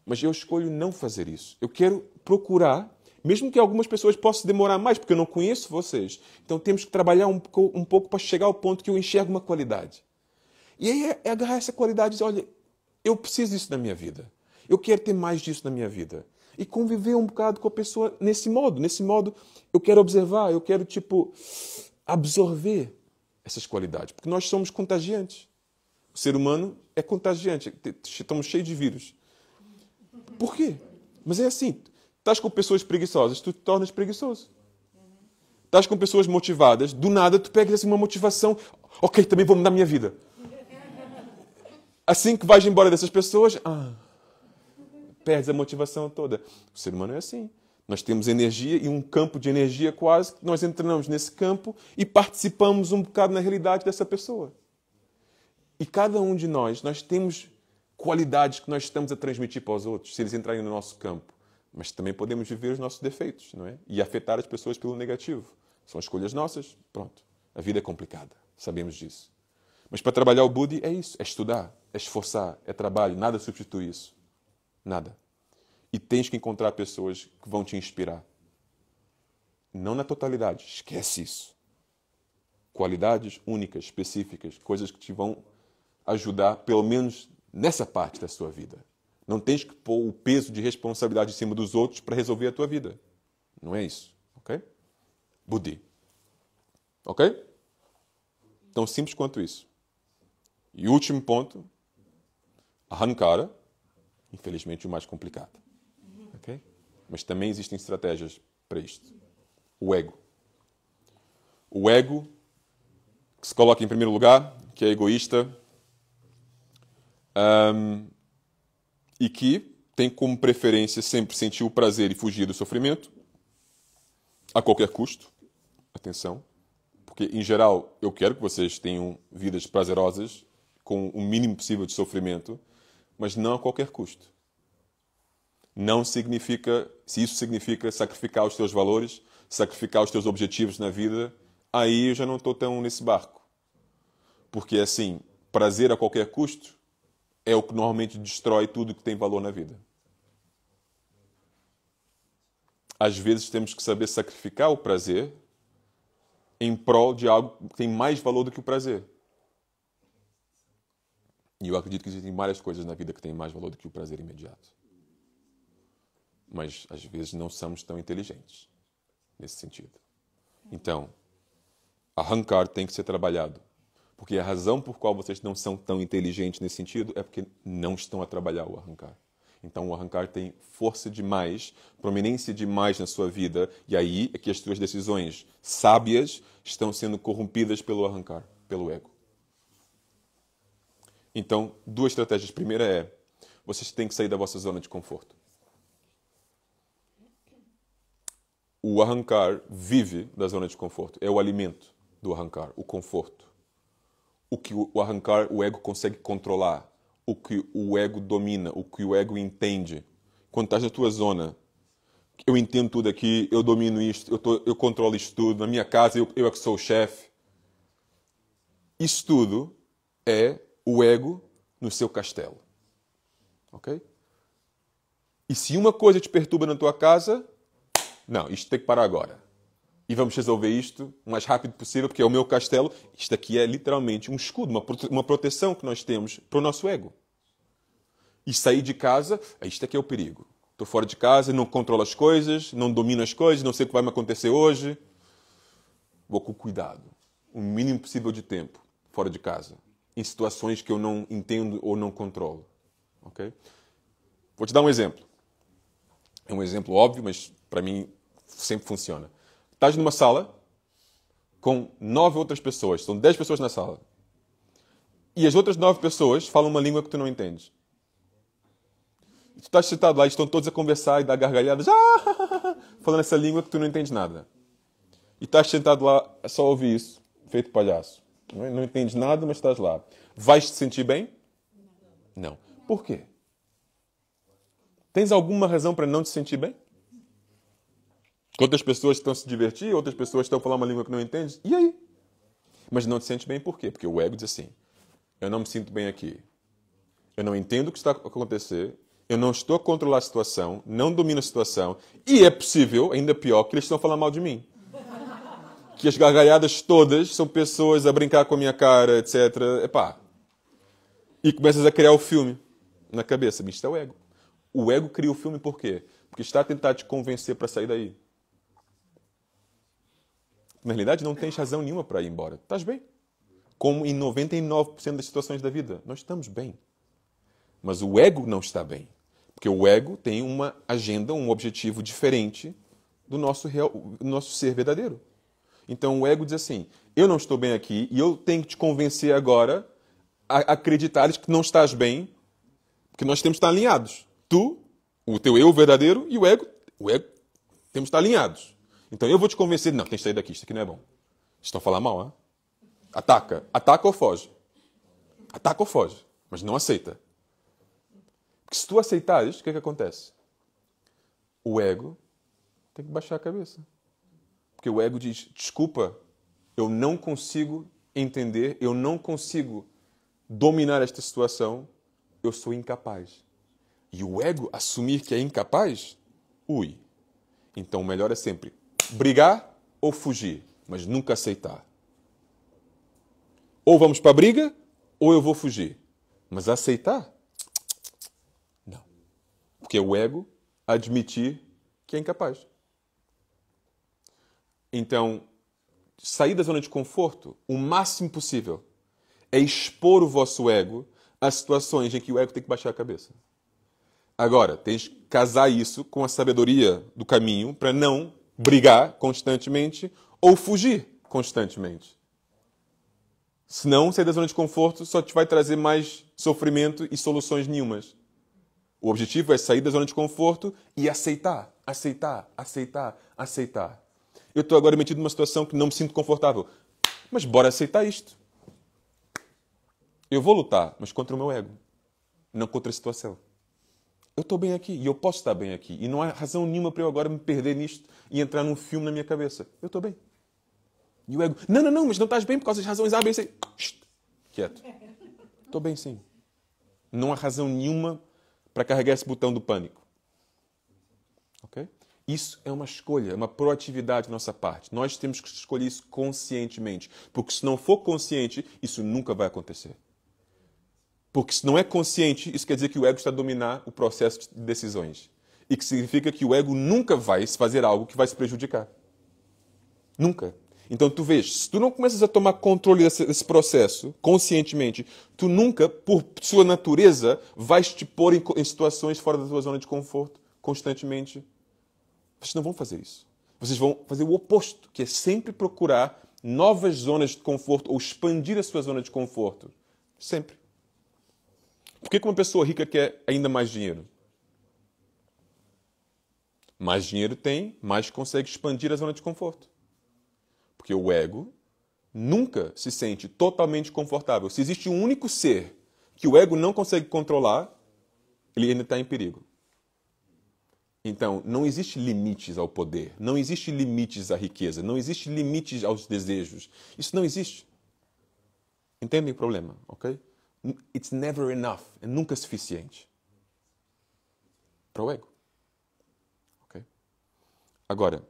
Mas eu escolho não fazer isso. Eu quero procurar, mesmo que algumas pessoas possam demorar mais, porque eu não conheço vocês. Então temos que trabalhar um pouco para chegar ao ponto que eu enxergo uma qualidade. E aí é agarrar essa qualidade e dizer, olha, eu preciso disso na minha vida. Eu quero ter mais disso na minha vida. E conviver um bocado com a pessoa nesse modo. Nesse modo, eu quero observar, eu quero, absorver essas qualidades. Porque nós somos contagiantes. O ser humano é contagiante. Estamos cheios de vírus. Por quê? Mas é assim. Estás com pessoas preguiçosas, tu te tornas preguiçoso. Estás com pessoas motivadas, do nada tu pegas assim uma motivação. Ok, também vou mudar a minha vida. Assim que vais embora dessas pessoas, perdes a motivação toda. O ser humano é assim. Nós temos energia e um campo de energia quase, que nós entramos nesse campo e participamos um bocado na realidade dessa pessoa. E cada um de nós temos qualidades que nós estamos a transmitir para os outros, se eles entrarem no nosso campo. Mas também podemos viver os nossos defeitos, não é? E afetar as pessoas pelo negativo. São escolhas nossas, pronto. A vida é complicada, sabemos disso. Mas para trabalhar o Buddhi é isso, é estudar, é esforçar, é trabalho, nada substitui isso. Nada. E tens que encontrar pessoas que vão te inspirar. Não na totalidade, esquece isso. Qualidades únicas, específicas, coisas que te vão ajudar, pelo menos nessa parte da sua vida. Não tens que pôr o peso de responsabilidade em cima dos outros para resolver a tua vida. Não é isso, ok? Buddhi. Ok? Tão simples quanto isso. E o último ponto, Ahankara, infelizmente o mais complicado. Okay? Mas também existem estratégias para isto. O ego. O ego, que se coloca em primeiro lugar, que é egoísta, e que tem como preferência sempre sentir o prazer e fugir do sofrimento, a qualquer custo. Atenção. Porque, em geral, eu quero que vocês tenham vidas prazerosas, com o mínimo possível de sofrimento, mas não a qualquer custo. Não significa, se isso significa sacrificar os teus valores, sacrificar os teus objetivos na vida, aí eu já não estou tão nesse barco. Porque, assim, prazer a qualquer custo é o que normalmente destrói tudo que tem valor na vida. Às vezes temos que saber sacrificar o prazer em prol de algo que tem mais valor do que o prazer. E eu acredito que existem várias coisas na vida que têm mais valor do que o prazer imediato. Mas, às vezes, não somos tão inteligentes nesse sentido. Então, Ahankara tem que ser trabalhado. Porque a razão por qual vocês não são tão inteligentes nesse sentido é porque não estão a trabalhar o Ahankara. Então, o Ahankara tem força demais, prominência demais na sua vida, e aí é que as suas decisões sábias estão sendo corrompidas pelo Ahankara, pelo ego. Então, duas estratégias. Primeira é, vocês têm que sair da vossa zona de conforto. O Ahankara vive da zona de conforto. É o alimento do Ahankara, o conforto. O que o Ahankara, o ego consegue controlar. O que o ego domina, o que o ego entende. Quando estás na tua zona, eu entendo tudo aqui, eu domino isto, eu controlo isto tudo, na minha casa eu é que sou o chefe. Isso tudo é o ego no seu castelo. Ok? E se uma coisa te perturba na tua casa, não, isto tem que parar agora. E vamos resolver isto o mais rápido possível, porque é o meu castelo. Isto aqui é literalmente um escudo, uma proteção que nós temos para o nosso ego. E sair de casa, isto aqui é o perigo. Estou fora de casa, não controlo as coisas, não domino as coisas, não sei o que vai me acontecer hoje. Vou com cuidado, o mínimo possível de tempo, fora de casa, em situações que eu não entendo ou não controlo. Okay? Vou te dar um exemplo. É um exemplo óbvio, mas para mim sempre funciona. Estás numa sala com 9 outras pessoas, são 10 pessoas na sala. E as outras 9 pessoas falam uma língua que tu não entendes. Tu estás sentado lá e estão todos a conversar e dar gargalhadas, falando essa língua que tu não entendes nada. E estás sentado lá a só ouvir isso, feito palhaço. Não entendes nada, mas estás lá. Vais te sentir bem? Não. Por quê? Tens alguma razão para não te sentir bem? Outras pessoas estão a se divertir, outras pessoas estão a falar uma língua que não entendes. E aí? Mas não te sentes bem por quê? Porque o ego diz assim, eu não me sinto bem aqui. Eu não entendo o que está a acontecer. Eu não estou a controlar a situação. Não domino a situação. E é possível, ainda pior, que eles estão a falar mal de mim. Que as gargalhadas todas são pessoas a brincar com a minha cara, etc. Epá. E começas a criar o filme na cabeça. Isto é o ego. O ego cria o filme por quê? Porque está a tentar te convencer para sair daí. Na realidade, não tens razão nenhuma para ir embora. Estás bem. Como em 99% das situações da vida. Nós estamos bem. Mas o ego não está bem. Porque o ego tem uma agenda, um objetivo diferente do nosso ser verdadeiro. Então o ego diz assim, eu não estou bem aqui e eu tenho que te convencer agora a acreditares que não estás bem, porque nós temos que estar alinhados. Tu, o teu eu verdadeiro e o ego temos que estar alinhados. Então eu vou te convencer, não, tens que sair daqui, isto aqui não é bom. Estão a falar mal, hein? Ataca ou foge. Ataca ou foge, mas não aceita. Porque se tu aceitares, o que é que acontece? O ego tem que baixar a cabeça. Porque o ego diz, desculpa, eu não consigo entender, eu não consigo dominar esta situação, eu sou incapaz. E o ego assumir que é incapaz, então o melhor é sempre brigar ou fugir, mas nunca aceitar. Ou vamos para a briga, ou eu vou fugir. Mas aceitar? Não. Porque é o ego admitir que é incapaz. Então, sair da zona de conforto, o máximo possível, é expor o vosso ego a situações em que o ego tem que baixar a cabeça. Agora, tens que casar isso com a sabedoria do caminho para não brigar constantemente ou fugir constantemente. Senão, sair da zona de conforto só te vai trazer mais sofrimento e soluções nenhumas. O objetivo é sair da zona de conforto e aceitar. Eu estou agora metido numa situação que não me sinto confortável. Mas bora aceitar isto. Eu vou lutar, mas contra o meu ego. Não contra a situação. Eu estou bem aqui e eu posso estar bem aqui. E não há razão nenhuma para eu agora me perder nisto e entrar num filme na minha cabeça. Eu estou bem. E o ego, não, mas não estás bem por causa das razões A, B, C. Quieto. Estou bem sim. Não há razão nenhuma para carregar esse botão do pânico. Ok? Isso é uma escolha, é uma proatividade da nossa parte. Nós temos que escolher isso conscientemente. Porque se não for consciente, isso nunca vai acontecer. Porque se não é consciente, isso quer dizer que o ego está a dominar o processo de decisões. E que significa que o ego nunca vai fazer algo que vai se prejudicar. Nunca. Então tu vês, se tu não começas a tomar controle desse processo conscientemente, tu nunca, por sua natureza, vais te pôr em situações fora da tua zona de conforto constantemente. Vocês não vão fazer isso. Vocês vão fazer o oposto, que é sempre procurar novas zonas de conforto ou expandir a sua zona de conforto. Sempre. Por que uma pessoa rica quer ainda mais dinheiro? Mais dinheiro tem, mais consegue expandir a zona de conforto. Porque o ego nunca se sente totalmente confortável. Se existe um único ser que o ego não consegue controlar, ele ainda está em perigo. Então, não existe limites ao poder, não existe limites à riqueza, não existe limites aos desejos. Isso não existe. Entendem o problema, ok? It's never enough. É nunca suficiente. Para o ego. Ok? Agora,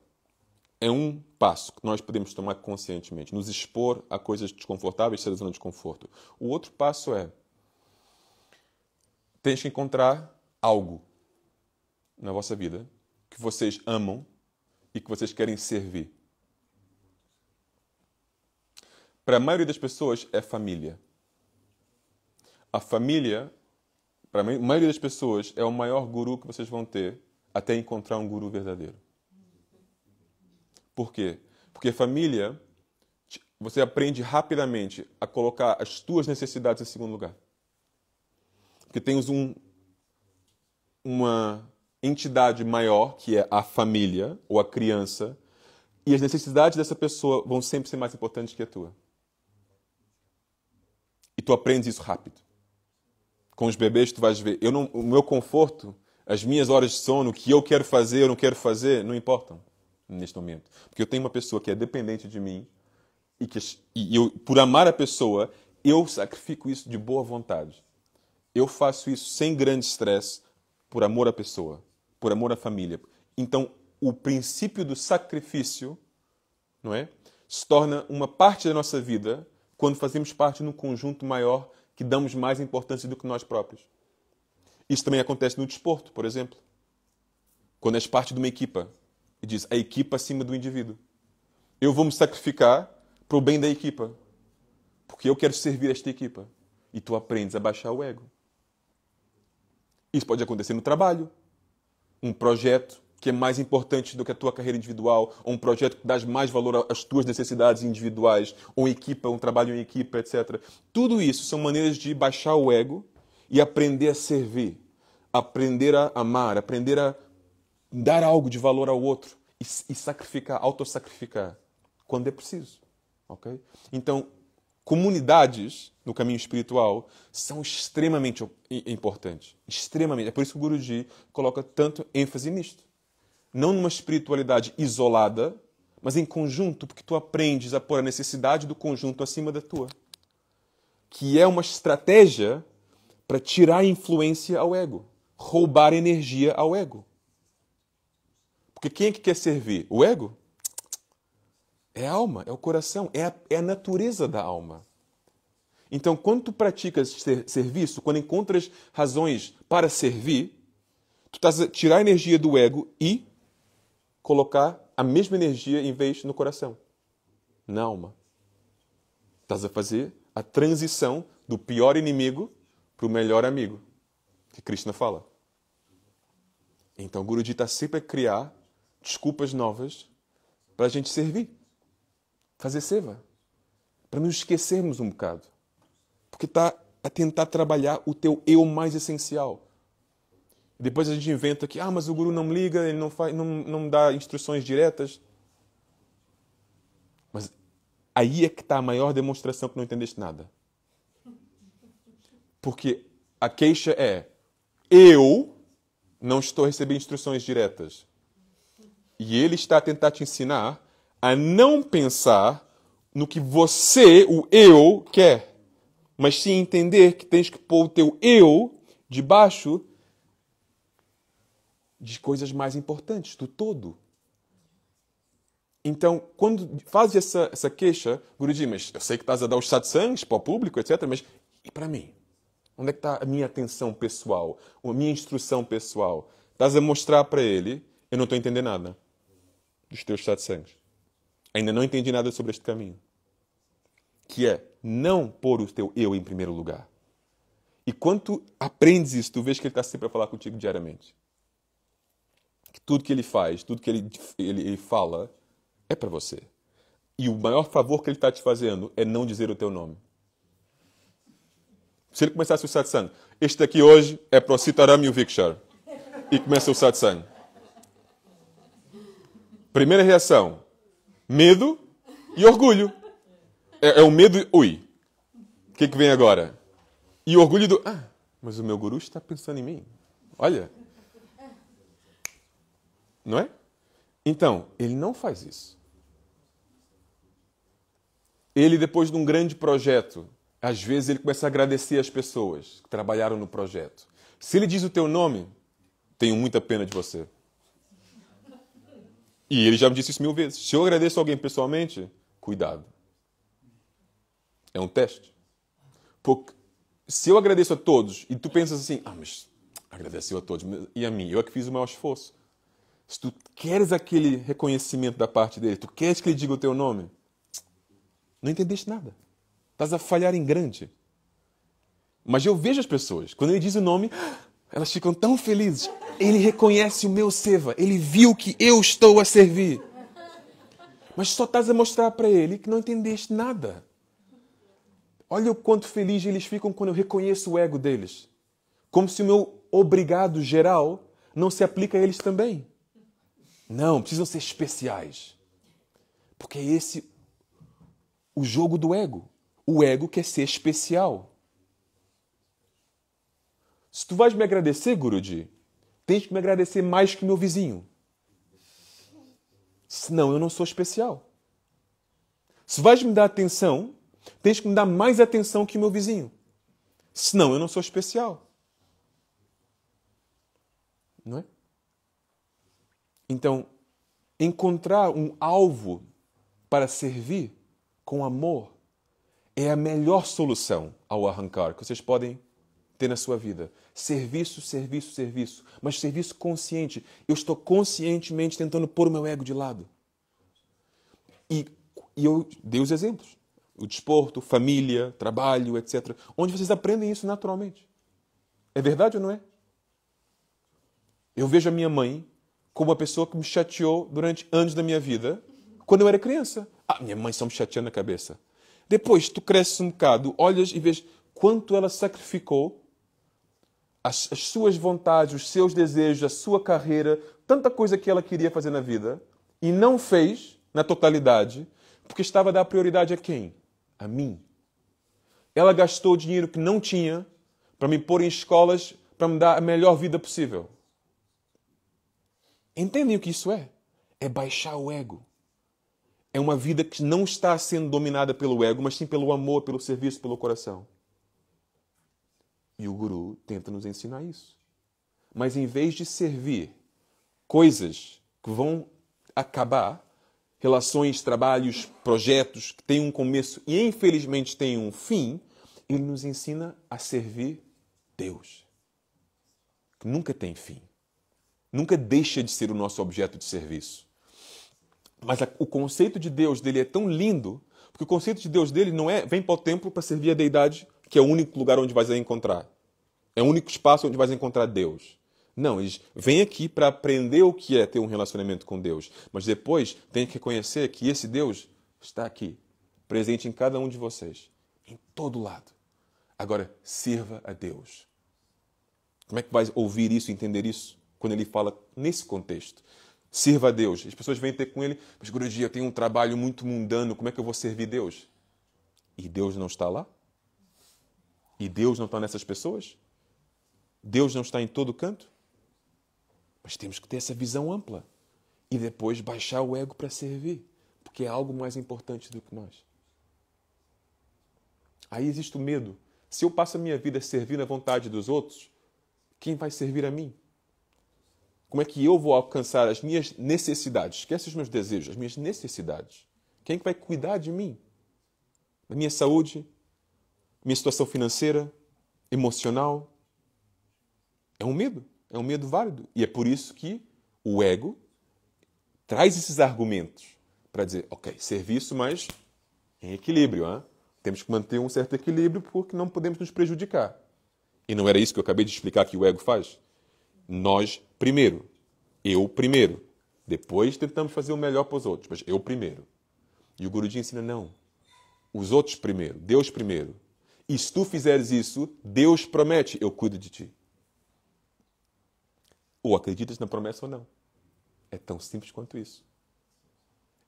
é um passo que nós podemos tomar conscientemente, nos expor a coisas desconfortáveis, ser da zona de conforto. O outro passo é, tens que encontrar algo na vossa vida que vocês amam e que vocês querem servir. Para a maioria das pessoas é família. A família, para a maioria das pessoas, é o maior guru que vocês vão ter até encontrar um guru verdadeiro. Por quê? Porque família, você aprende rapidamente a colocar as tuas necessidades em segundo lugar. Porque tens uma entidade maior, que é a família ou a criança, e as necessidades dessa pessoa vão sempre ser mais importantes que a tua. E tu aprendes isso rápido. Com os bebês tu vais ver, o meu conforto, as minhas horas de sono, o que eu quero fazer, eu não quero fazer, não importam neste momento. Porque eu tenho uma pessoa que é dependente de mim e eu, por amar a pessoa, eu sacrifico isso de boa vontade. Eu faço isso sem grande estresse por amor à pessoa, por amor à família. Então, o princípio do sacrifício, não é, se torna uma parte da nossa vida quando fazemos parte de um conjunto maior que damos mais importância do que nós próprios. Isso também acontece no desporto, por exemplo. Quando és parte de uma equipa e diz a equipa acima do indivíduo. Eu vou me sacrificar para o bem da equipa, porque eu quero servir esta equipa. E tu aprendes a baixar o ego. Isso pode acontecer no trabalho. Um projeto que é mais importante do que a tua carreira individual, ou um projeto que dás mais valor às tuas necessidades individuais, ou equipa, um trabalho em equipa, etc. Tudo isso são maneiras de baixar o ego e aprender a servir, aprender a amar, aprender a dar algo de valor ao outro e sacrificar, autossacrificar, quando é preciso. Okay? Então, comunidades no caminho espiritual são extremamente importantes. Extremamente. É por isso que o Guruji coloca tanto ênfase nisto. Não numa espiritualidade isolada, mas em conjunto, porque tu aprendes a pôr a necessidade do conjunto acima da tua. Que é uma estratégia para tirar influência ao ego, roubar energia ao ego. Porque quem é que quer servir? O ego? É a alma, é o coração, é a natureza da alma. Então, quando tu praticas serviço, quando encontras razões para servir, tu estás a tirar a energia do ego e colocar a mesma energia em vez no coração, na alma. Estás a fazer a transição do pior inimigo para o melhor amigo, que Krishna fala. Então, o Guruji está sempre a criar desculpas novas para a gente servir. Fazer seva. Para nos esquecermos um bocado. Porque está a tentar trabalhar o teu eu mais essencial. Depois a gente inventa que, mas o guru não me liga, ele não me dá instruções diretas. Mas aí é que está a maior demonstração que não entendeste nada. Porque a queixa é, eu não estou a receber instruções diretas. E ele está a tentar te ensinar a não pensar no que você, o eu, quer. Mas sim entender que tens que pôr o teu eu debaixo de coisas mais importantes, do todo. Então, quando faz essa queixa, Guruji, mas eu sei que estás a dar os satsangs para o público, etc., mas e para mim? Onde é que está a minha atenção pessoal? A minha instrução pessoal? Estás a mostrar para ele, eu não estou a entender nada dos teus satsangs. Ainda não entendi nada sobre este caminho. Que é não pôr o teu eu em primeiro lugar. E quando tu aprendes isso, tu vês que ele está sempre a falar contigo diariamente. Que tudo que ele faz, tudo que ele fala, é para você. E o maior favor que ele está te fazendo é não dizer o teu nome. Se ele começasse o satsang, este aqui hoje é para o Sitaram e o Vikshar. E começa o satsang. Primeira reação, medo e orgulho. É o medo, ui, o que vem agora? E o orgulho do, mas o meu guru está pensando em mim. Olha. Não é? Então, ele não faz isso. Ele, depois de um grande projeto, às vezes ele começa a agradecer as pessoas que trabalharam no projeto. Se ele diz o teu nome, tenho muita pena de você. E ele já me disse isso 1000 vezes. Se eu agradeço a alguém pessoalmente, cuidado. É um teste. Porque se eu agradeço a todos e tu pensas assim, mas agradeceu a todos, e a mim? Eu é que fiz o maior esforço. Se tu queres aquele reconhecimento da parte dele, tu queres que ele diga o teu nome, não entendeste nada. Estás a falhar em grande. Mas eu vejo as pessoas, quando ele diz o nome, elas ficam tão felizes. Ele reconhece o meu seva. Ele viu que eu estou a servir. Mas só estás a mostrar para ele que não entendeste nada. Olha o quanto feliz eles ficam quando eu reconheço o ego deles. Como se o meu obrigado geral não se aplica a eles também. Não, precisam ser especiais. Porque é esse o jogo do ego. O ego quer ser especial. Se tu vais me agradecer, Guruji, tens que me agradecer mais que o meu vizinho. Senão eu não sou especial. Se vais me dar atenção, tens que me dar mais atenção que o meu vizinho. Senão eu não sou especial. Não é? Então, encontrar um alvo para servir com amor é a melhor solução ao arrancar que vocês podem ter na sua vida. Serviço, serviço, serviço. Mas serviço consciente. Eu estou conscientemente tentando pôr o meu ego de lado. E eu dei os exemplos. O desporto, família, trabalho, etc. Onde vocês aprendem isso naturalmente. É verdade ou não é? Eu vejo a minha mãe como uma pessoa que me chateou durante anos da minha vida, quando eu era criança. Minha mãe só me chateando na cabeça. Depois, tu cresces um bocado, olhas e vês quanto ela sacrificou as suas vontades, os seus desejos, a sua carreira, tanta coisa que ela queria fazer na vida, e não fez na totalidade, porque estava a dar prioridade a quem? A mim. Ela gastou dinheiro que não tinha para me pôr em escolas para me dar a melhor vida possível. Entendem o que isso é? É baixar o ego. É uma vida que não está sendo dominada pelo ego, mas sim pelo amor, pelo serviço, pelo coração. E o Guru tenta nos ensinar isso. Mas em vez de servir coisas que vão acabar, relações, trabalhos, projetos que têm um começo e infelizmente têm um fim, ele nos ensina a servir Deus, que nunca tem fim. Nunca deixa de ser o nosso objeto de serviço. Mas o conceito de Deus dele é tão lindo, porque o conceito de Deus dele não é vem para o templo para servir a deidade, que é o único lugar onde vais a encontrar. É o único espaço onde vais encontrar Deus. Não, eles vêm aqui para aprender o que é ter um relacionamento com Deus. Mas depois tem que reconhecer que esse Deus está aqui, presente em cada um de vocês, em todo lado. Agora, sirva a Deus. Como é que vais ouvir isso, entender isso, quando ele fala nesse contexto? Sirva a Deus. As pessoas vêm ter com ele, mas Guruji, eu tenho um trabalho muito mundano, como é que eu vou servir Deus? E Deus não está lá? E Deus não está nessas pessoas? Deus não está em todo canto? Mas temos que ter essa visão ampla. E depois baixar o ego para servir. Porque é algo mais importante do que nós. Aí existe o medo. Se eu passo a minha vida servindo à vontade dos outros, quem vai servir a mim? Como é que eu vou alcançar as minhas necessidades? Esquece os meus desejos, as minhas necessidades. Quem é que vai cuidar de mim? Da minha saúde? Minha situação financeira? Emocional? É um medo válido. E é por isso que o ego traz esses argumentos para dizer, ok, serviço, mas em equilíbrio. Hein? Temos que manter um certo equilíbrio porque não podemos nos prejudicar. E não era isso que eu acabei de explicar que o ego faz? Nós primeiro. Eu primeiro. Depois tentamos fazer o melhor para os outros, mas eu primeiro. E o Guruji ensina, não. Os outros primeiro, Deus primeiro. E se tu fizeres isso, Deus promete, eu cuido de ti. Ou acreditas na promessa ou não. É tão simples quanto isso.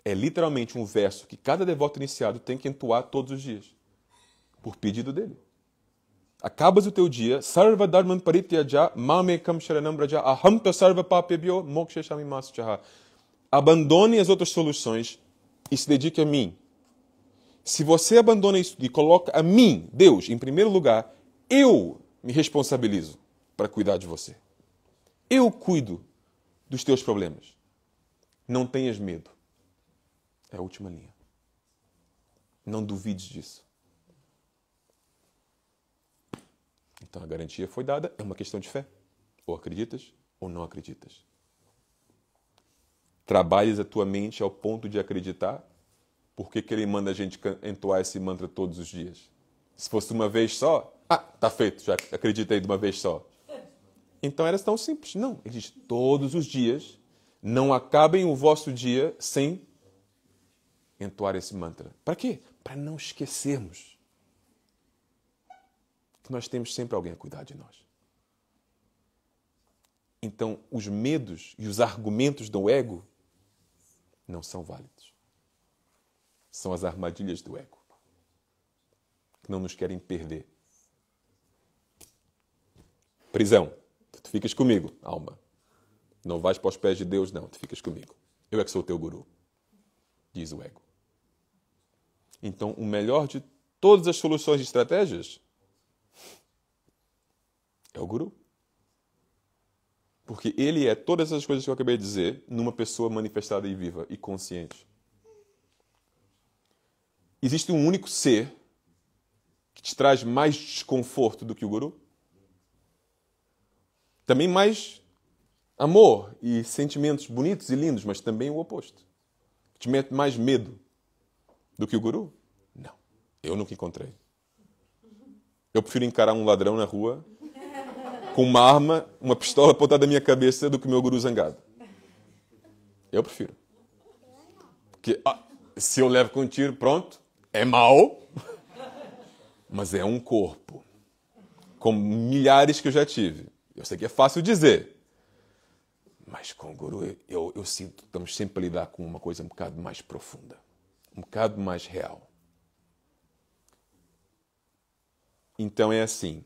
É literalmente um verso que cada devoto iniciado tem que entoar todos os dias. Por pedido dele. Acabas o teu dia, sarva dharman parityaja, mamekam sharanam braja, ahamta sarva papebhyo, moksheshami maschaha. Abandone as outras soluções e se dedique a mim. Se você abandona isso e coloca a mim, Deus, em primeiro lugar, eu me responsabilizo para cuidar de você. Eu cuido dos teus problemas. Não tenhas medo. É a última linha. Não duvides disso. Então a garantia foi dada, é uma questão de fé. Ou acreditas ou não acreditas. Trabalhes a tua mente ao ponto de acreditar. Por que ele manda a gente entoar esse mantra todos os dias? Se fosse de uma vez só, tá feito, já acreditei de uma vez só. Então era tão simples. Não, ele diz todos os dias, não acabem o vosso dia sem entoar esse mantra. Para quê? Para não esquecermos que nós temos sempre alguém a cuidar de nós. Então, os medos e os argumentos do ego não são válidos. São as armadilhas do ego, que não nos querem perder. Prisão. Tu ficas comigo, alma. Não vais para os pés de Deus, não. Tu ficas comigo. Eu é que sou o teu guru, diz o ego. Então, o melhor de todas as soluções e estratégias é o guru. Porque ele é todas as coisas que eu acabei de dizer numa pessoa manifestada e viva e consciente. Existe um único ser que te traz mais desconforto do que o guru? Também mais amor e sentimentos bonitos e lindos, mas também o oposto. Que te mete mais medo do que o guru? Não. Eu nunca encontrei. Eu prefiro encarar um ladrão na rua com uma arma, uma pistola apontada na minha cabeça do que o meu guru zangado. Eu prefiro. Porque se eu levo com um tiro, pronto, é mau, mas é um corpo. Como milhares que eu já tive. Eu sei que é fácil dizer. Mas com o guru, eu sinto que estamos sempre a lidar com uma coisa um bocado mais profunda. Um bocado mais real. Então é assim.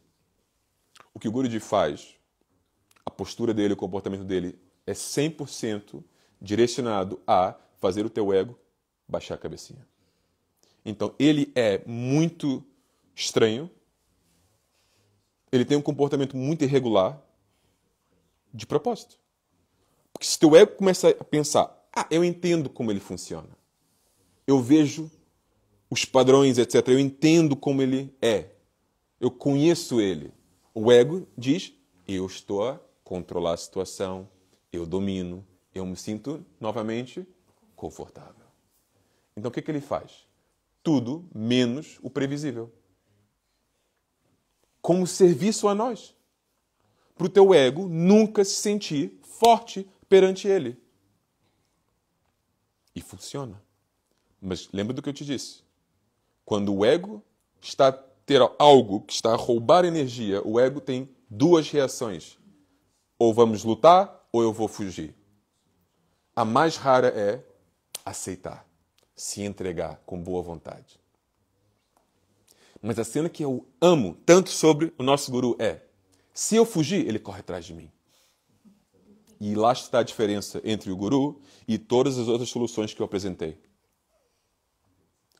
O que o Guruji faz, a postura dele, o comportamento dele, é 100% direcionado a fazer o teu ego baixar a cabecinha. Então, ele é muito estranho, ele tem um comportamento muito irregular, de propósito. Porque se teu ego começa a pensar, eu entendo como ele funciona, eu vejo os padrões, etc., eu entendo como ele é, eu conheço ele. O ego diz, eu estou a controlar a situação, eu domino, eu me sinto, novamente, confortável. Então, o que ele faz? Tudo menos o previsível. Como serviço a nós. Para o teu ego nunca se sentir forte perante ele. E funciona. Mas lembra do que eu te disse. Quando o ego está a ter algo que está a roubar energia, o ego tem duas reações. Ou vamos lutar, ou eu vou fugir. A mais rara é aceitar. Se entregar com boa vontade. Mas a cena que eu amo tanto sobre o nosso guru é, se eu fugir, ele corre atrás de mim. E lá está a diferença entre o guru e todas as outras soluções que eu apresentei.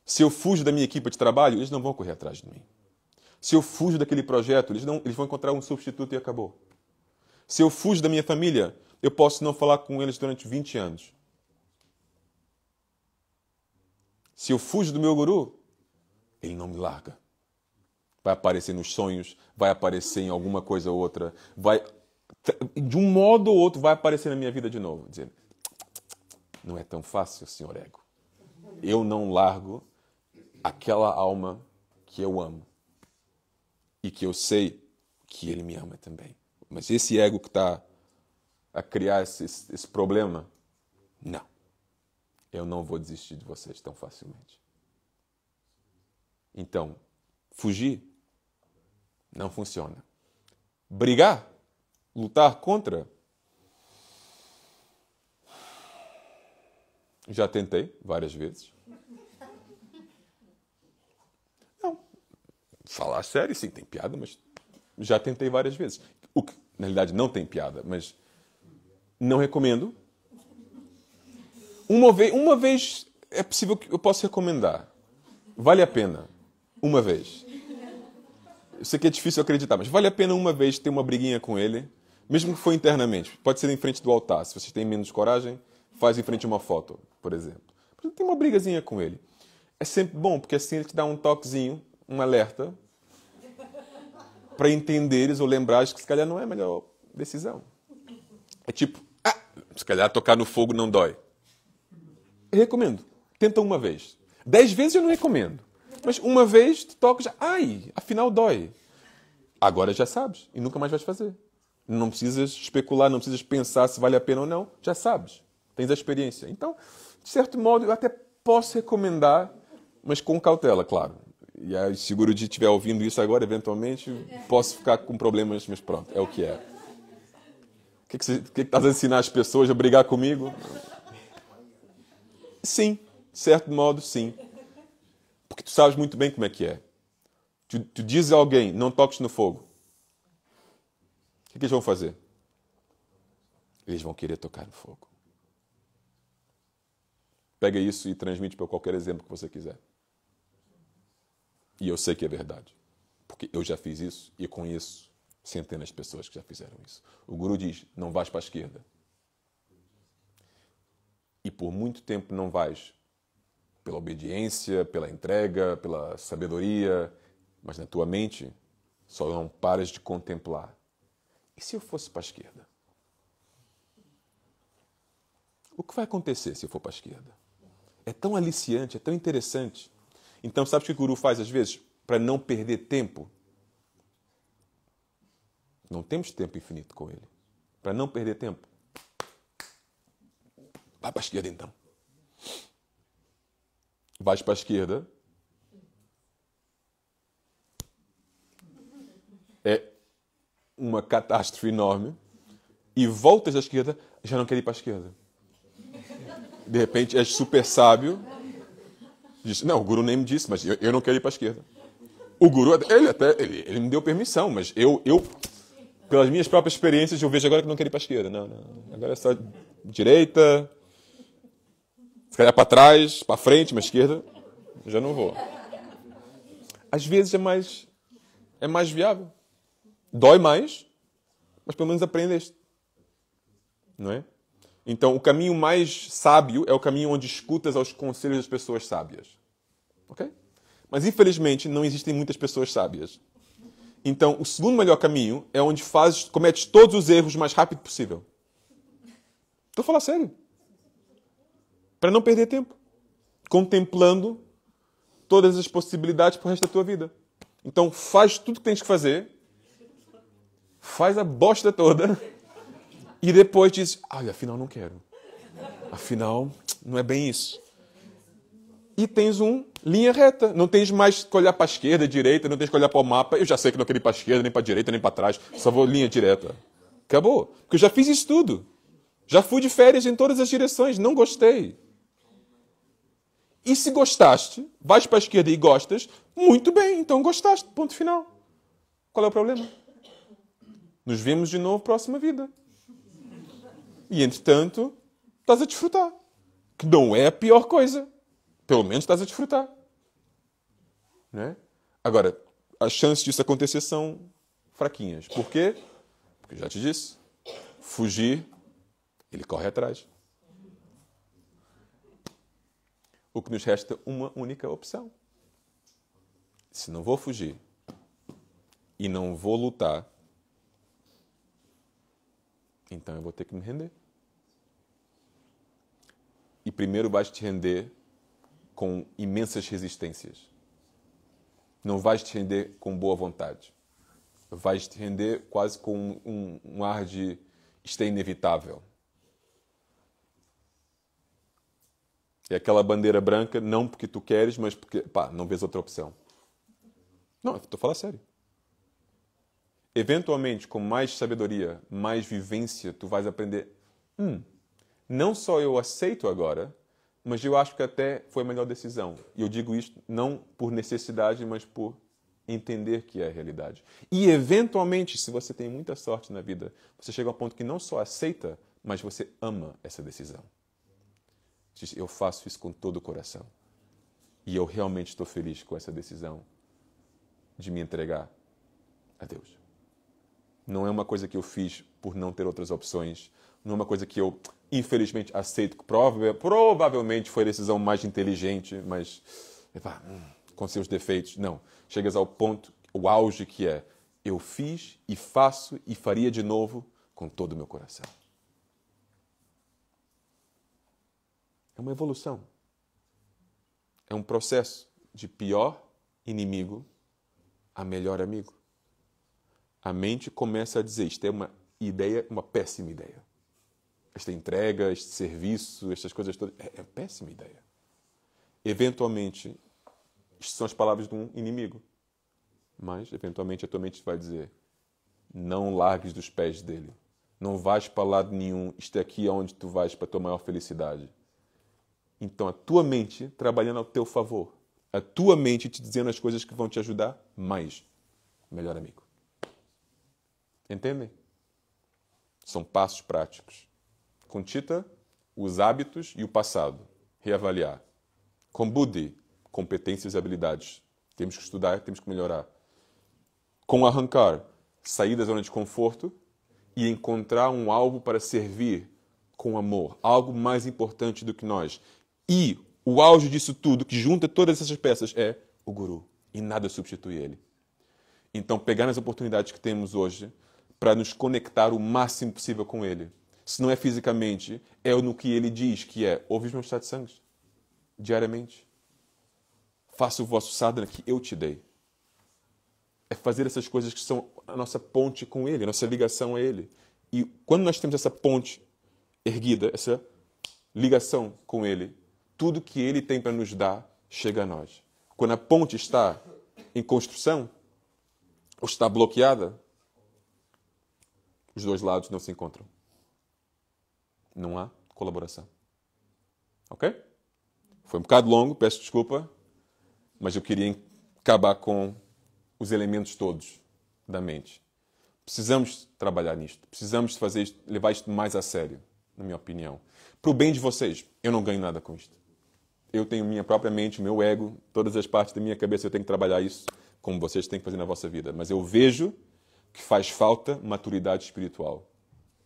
Se eu fujo da minha equipe de trabalho, eles não vão correr atrás de mim. Se eu fujo daquele projeto, eles vão encontrar um substituto e acabou. Se eu fujo da minha família, eu posso não falar com eles durante 20 anos. Se eu fujo do meu guru, ele não me larga. Vai aparecer nos sonhos, vai aparecer em alguma coisa ou outra, de um modo ou outro, vai aparecer na minha vida de novo, dizendo, não é tão fácil, senhor ego. Eu não largo aquela alma que eu amo e que eu sei que ele me ama também. Mas esse ego que está a criar esse problema, não. Eu não vou desistir de vocês tão facilmente. Então, fugir não funciona. Brigar, lutar contra, já tentei várias vezes. Não, falar sério, sim, tem piada, mas já tentei várias vezes. O que, na realidade, não tem piada, mas não recomendo. Uma vez é possível que eu possa recomendar. Vale a pena. Uma vez. Eu sei que é difícil acreditar, mas vale a pena uma vez ter uma briguinha com ele, mesmo que for internamente. Pode ser em frente do altar. Se vocês têm menos coragem, faz em frente a uma foto, por exemplo. Tem uma brigazinha com ele. É sempre bom, porque assim ele te dá um toquezinho, um alerta, para entenderes ou lembrares que se calhar não é a melhor decisão. É tipo, se calhar tocar no fogo não dói. Eu recomendo. Tenta uma vez. 10 vezes eu não recomendo. Mas uma vez tu toca já, afinal dói. Agora já sabes e nunca mais vais fazer. Não precisas especular, não precisas pensar se vale a pena ou não. Já sabes. Tens a experiência. Então, de certo modo, eu até posso recomendar, mas com cautela, claro. E aí, seguro de estiver ouvindo isso agora, eventualmente, posso ficar com problemas, mas pronto, é o que é. O que estás a ensinar as pessoas a brigar comigo? Sim, de certo modo, sim. Porque tu sabes muito bem como é que é. Tu dizes a alguém, não toques no fogo. O que eles vão fazer? Eles vão querer tocar no fogo. Pega isso e transmite para qualquer exemplo que você quiser. E eu sei que é verdade. Porque eu já fiz isso e conheço centenas de pessoas que já fizeram isso. O guru diz, não vais para a esquerda. E por muito tempo não vais pela obediência, pela entrega, pela sabedoria, mas na tua mente só não paras de contemplar. E se eu fosse para a esquerda? O que vai acontecer se eu for para a esquerda? É tão aliciante, é tão interessante. Então, sabe o que o guru faz às vezes? Para não perder tempo. Não temos tempo infinito com ele. Para não perder tempo. Vai para a esquerda então. Vais para a esquerda. É uma catástrofe enorme. E voltas à esquerda, já não quer ir para a esquerda. De repente, és super sábio. Diz, não, o guru nem me disse, mas eu não quero ir para a esquerda. O guru, ele me deu permissão, mas eu, pelas minhas próprias experiências, eu vejo agora que não quero ir para a esquerda. Não. Agora é só direita, se calhar para trás, para frente, mas esquerda, eu já não vou. Às vezes é mais viável. Dói mais, mas pelo menos aprendeste. Não é? Então, o caminho mais sábio é o caminho onde escutas aos conselhos das pessoas sábias. Ok? Mas, infelizmente, não existem muitas pessoas sábias. Então, o segundo melhor caminho é onde cometes todos os erros o mais rápido possível. Estou a falar sério. Para não perder tempo. Contemplando todas as possibilidades para o resto da tua vida. Então, faz tudo o que tens que fazer. Faz a bosta toda. E depois diz, afinal não quero. Afinal, não é bem isso. E tens linha reta. Não tens mais que olhar para a esquerda, direita, não tens que olhar para o mapa. Eu já sei que não quero ir para a esquerda, nem para a direita, nem para trás. Só vou linha direta. Acabou. Porque eu já fiz isso tudo. Já fui de férias em todas as direções. Não gostei. E se gostaste, vais para a esquerda e gostas, muito bem, então gostaste. Ponto final. Qual é o problema? Nos vemos de novo próxima vida. E, entretanto, estás a desfrutar. Que não é a pior coisa. Pelo menos estás a desfrutar. Não é? Agora, as chances disso acontecer são fraquinhas. Por quê? Porque eu já te disse. Fugir, ele corre atrás. O que nos resta uma única opção. Se não vou fugir e não vou lutar, então eu vou ter que me render. E primeiro vais te render com imensas resistências. Não vais te render com boa vontade. Vais te render quase com um ar de isto é inevitável. É aquela bandeira branca, não porque tu queres, mas porque, não vês outra opção. Não, estou a falar sério. Eventualmente, com mais sabedoria, mais vivência, tu vais aprender. Não só eu aceito agora, mas eu acho que até foi a melhor decisão. E eu digo isto não por necessidade, mas por entender que é a realidade. E, eventualmente, se você tem muita sorte na vida, você chega ao ponto que não só aceita, mas você ama essa decisão. Diz, eu faço isso com todo o coração. E eu realmente estou feliz com essa decisão de me entregar a Deus. Não é uma coisa que eu fiz por não ter outras opções. Não é uma coisa que eu, infelizmente, aceito que provavelmente foi a decisão mais inteligente, mas com seus defeitos. Não. Chegas ao ponto, o auge que é, eu fiz e faço e faria de novo com todo o meu coração. É uma evolução. É um processo de pior inimigo a melhor amigo. A mente começa a dizer, isto é uma ideia, uma péssima ideia. Esta entrega, este serviço, estas coisas todas, é péssima ideia. Eventualmente, isto são as palavras de um inimigo. Mas, eventualmente, a tua mente vai dizer, não largues dos pés dele. Não vais para lado nenhum. Isto é aqui onde tu vais para a tua maior felicidade. Então, a tua mente trabalhando ao teu favor. A tua mente te dizendo as coisas que vão te ajudar mais. Melhor amigo. Entendem? São passos práticos. Com Chitta, os hábitos e o passado. Reavaliar. Com Buddhi, competências e habilidades. Temos que estudar, temos que melhorar. Com Ahankar, sair da zona de conforto e encontrar um alvo para servir com amor. Algo mais importante do que nós. E o auge disso tudo, que junta todas essas peças, é o Guru. E nada substitui ele. Então, pegar as oportunidades que temos hoje para nos conectar o máximo possível com ele. Se não é fisicamente, é no que ele diz, que é, ouve os meus satsangs diariamente. Faça o vosso sadhana que eu te dei. É fazer essas coisas que são a nossa ponte com ele, a nossa ligação a ele. E quando nós temos essa ponte erguida, essa ligação com ele, tudo que ele tem para nos dar chega a nós. Quando a ponte está em construção, ou está bloqueada, os dois lados não se encontram. Não há colaboração. Ok? Foi um bocado longo, peço desculpa, mas eu queria acabar com os elementos todos da mente. Precisamos trabalhar nisto. Precisamos fazer isto, levar isto mais a sério, na minha opinião. Para o bem de vocês, eu não ganho nada com isto. Eu tenho minha própria mente, meu ego, todas as partes da minha cabeça, eu tenho que trabalhar isso, como vocês têm que fazer na vossa vida. Mas eu vejo que faz falta maturidade espiritual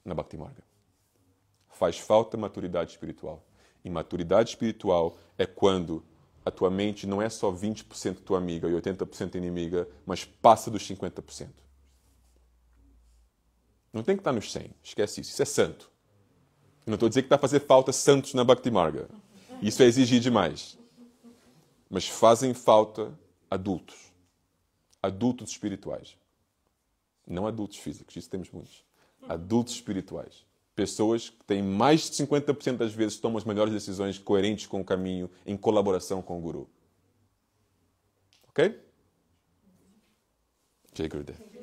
na Bhakti Marga. Faz falta maturidade espiritual. E maturidade espiritual é quando a tua mente não é só 20% tua amiga e 80% inimiga, mas passa dos 50%. Não tem que estar nos 100, esquece isso. Isso é santo. Eu não estou a dizer que está a fazer falta santos na Bhakti Marga. Isso é exigir demais. Mas fazem falta adultos. Adultos espirituais. Não adultos físicos, isso temos muitos. Adultos espirituais. Pessoas que têm mais de 50% das vezes tomam as melhores decisões coerentes com o caminho, em colaboração com o Guru. Ok? Jai Gurudev.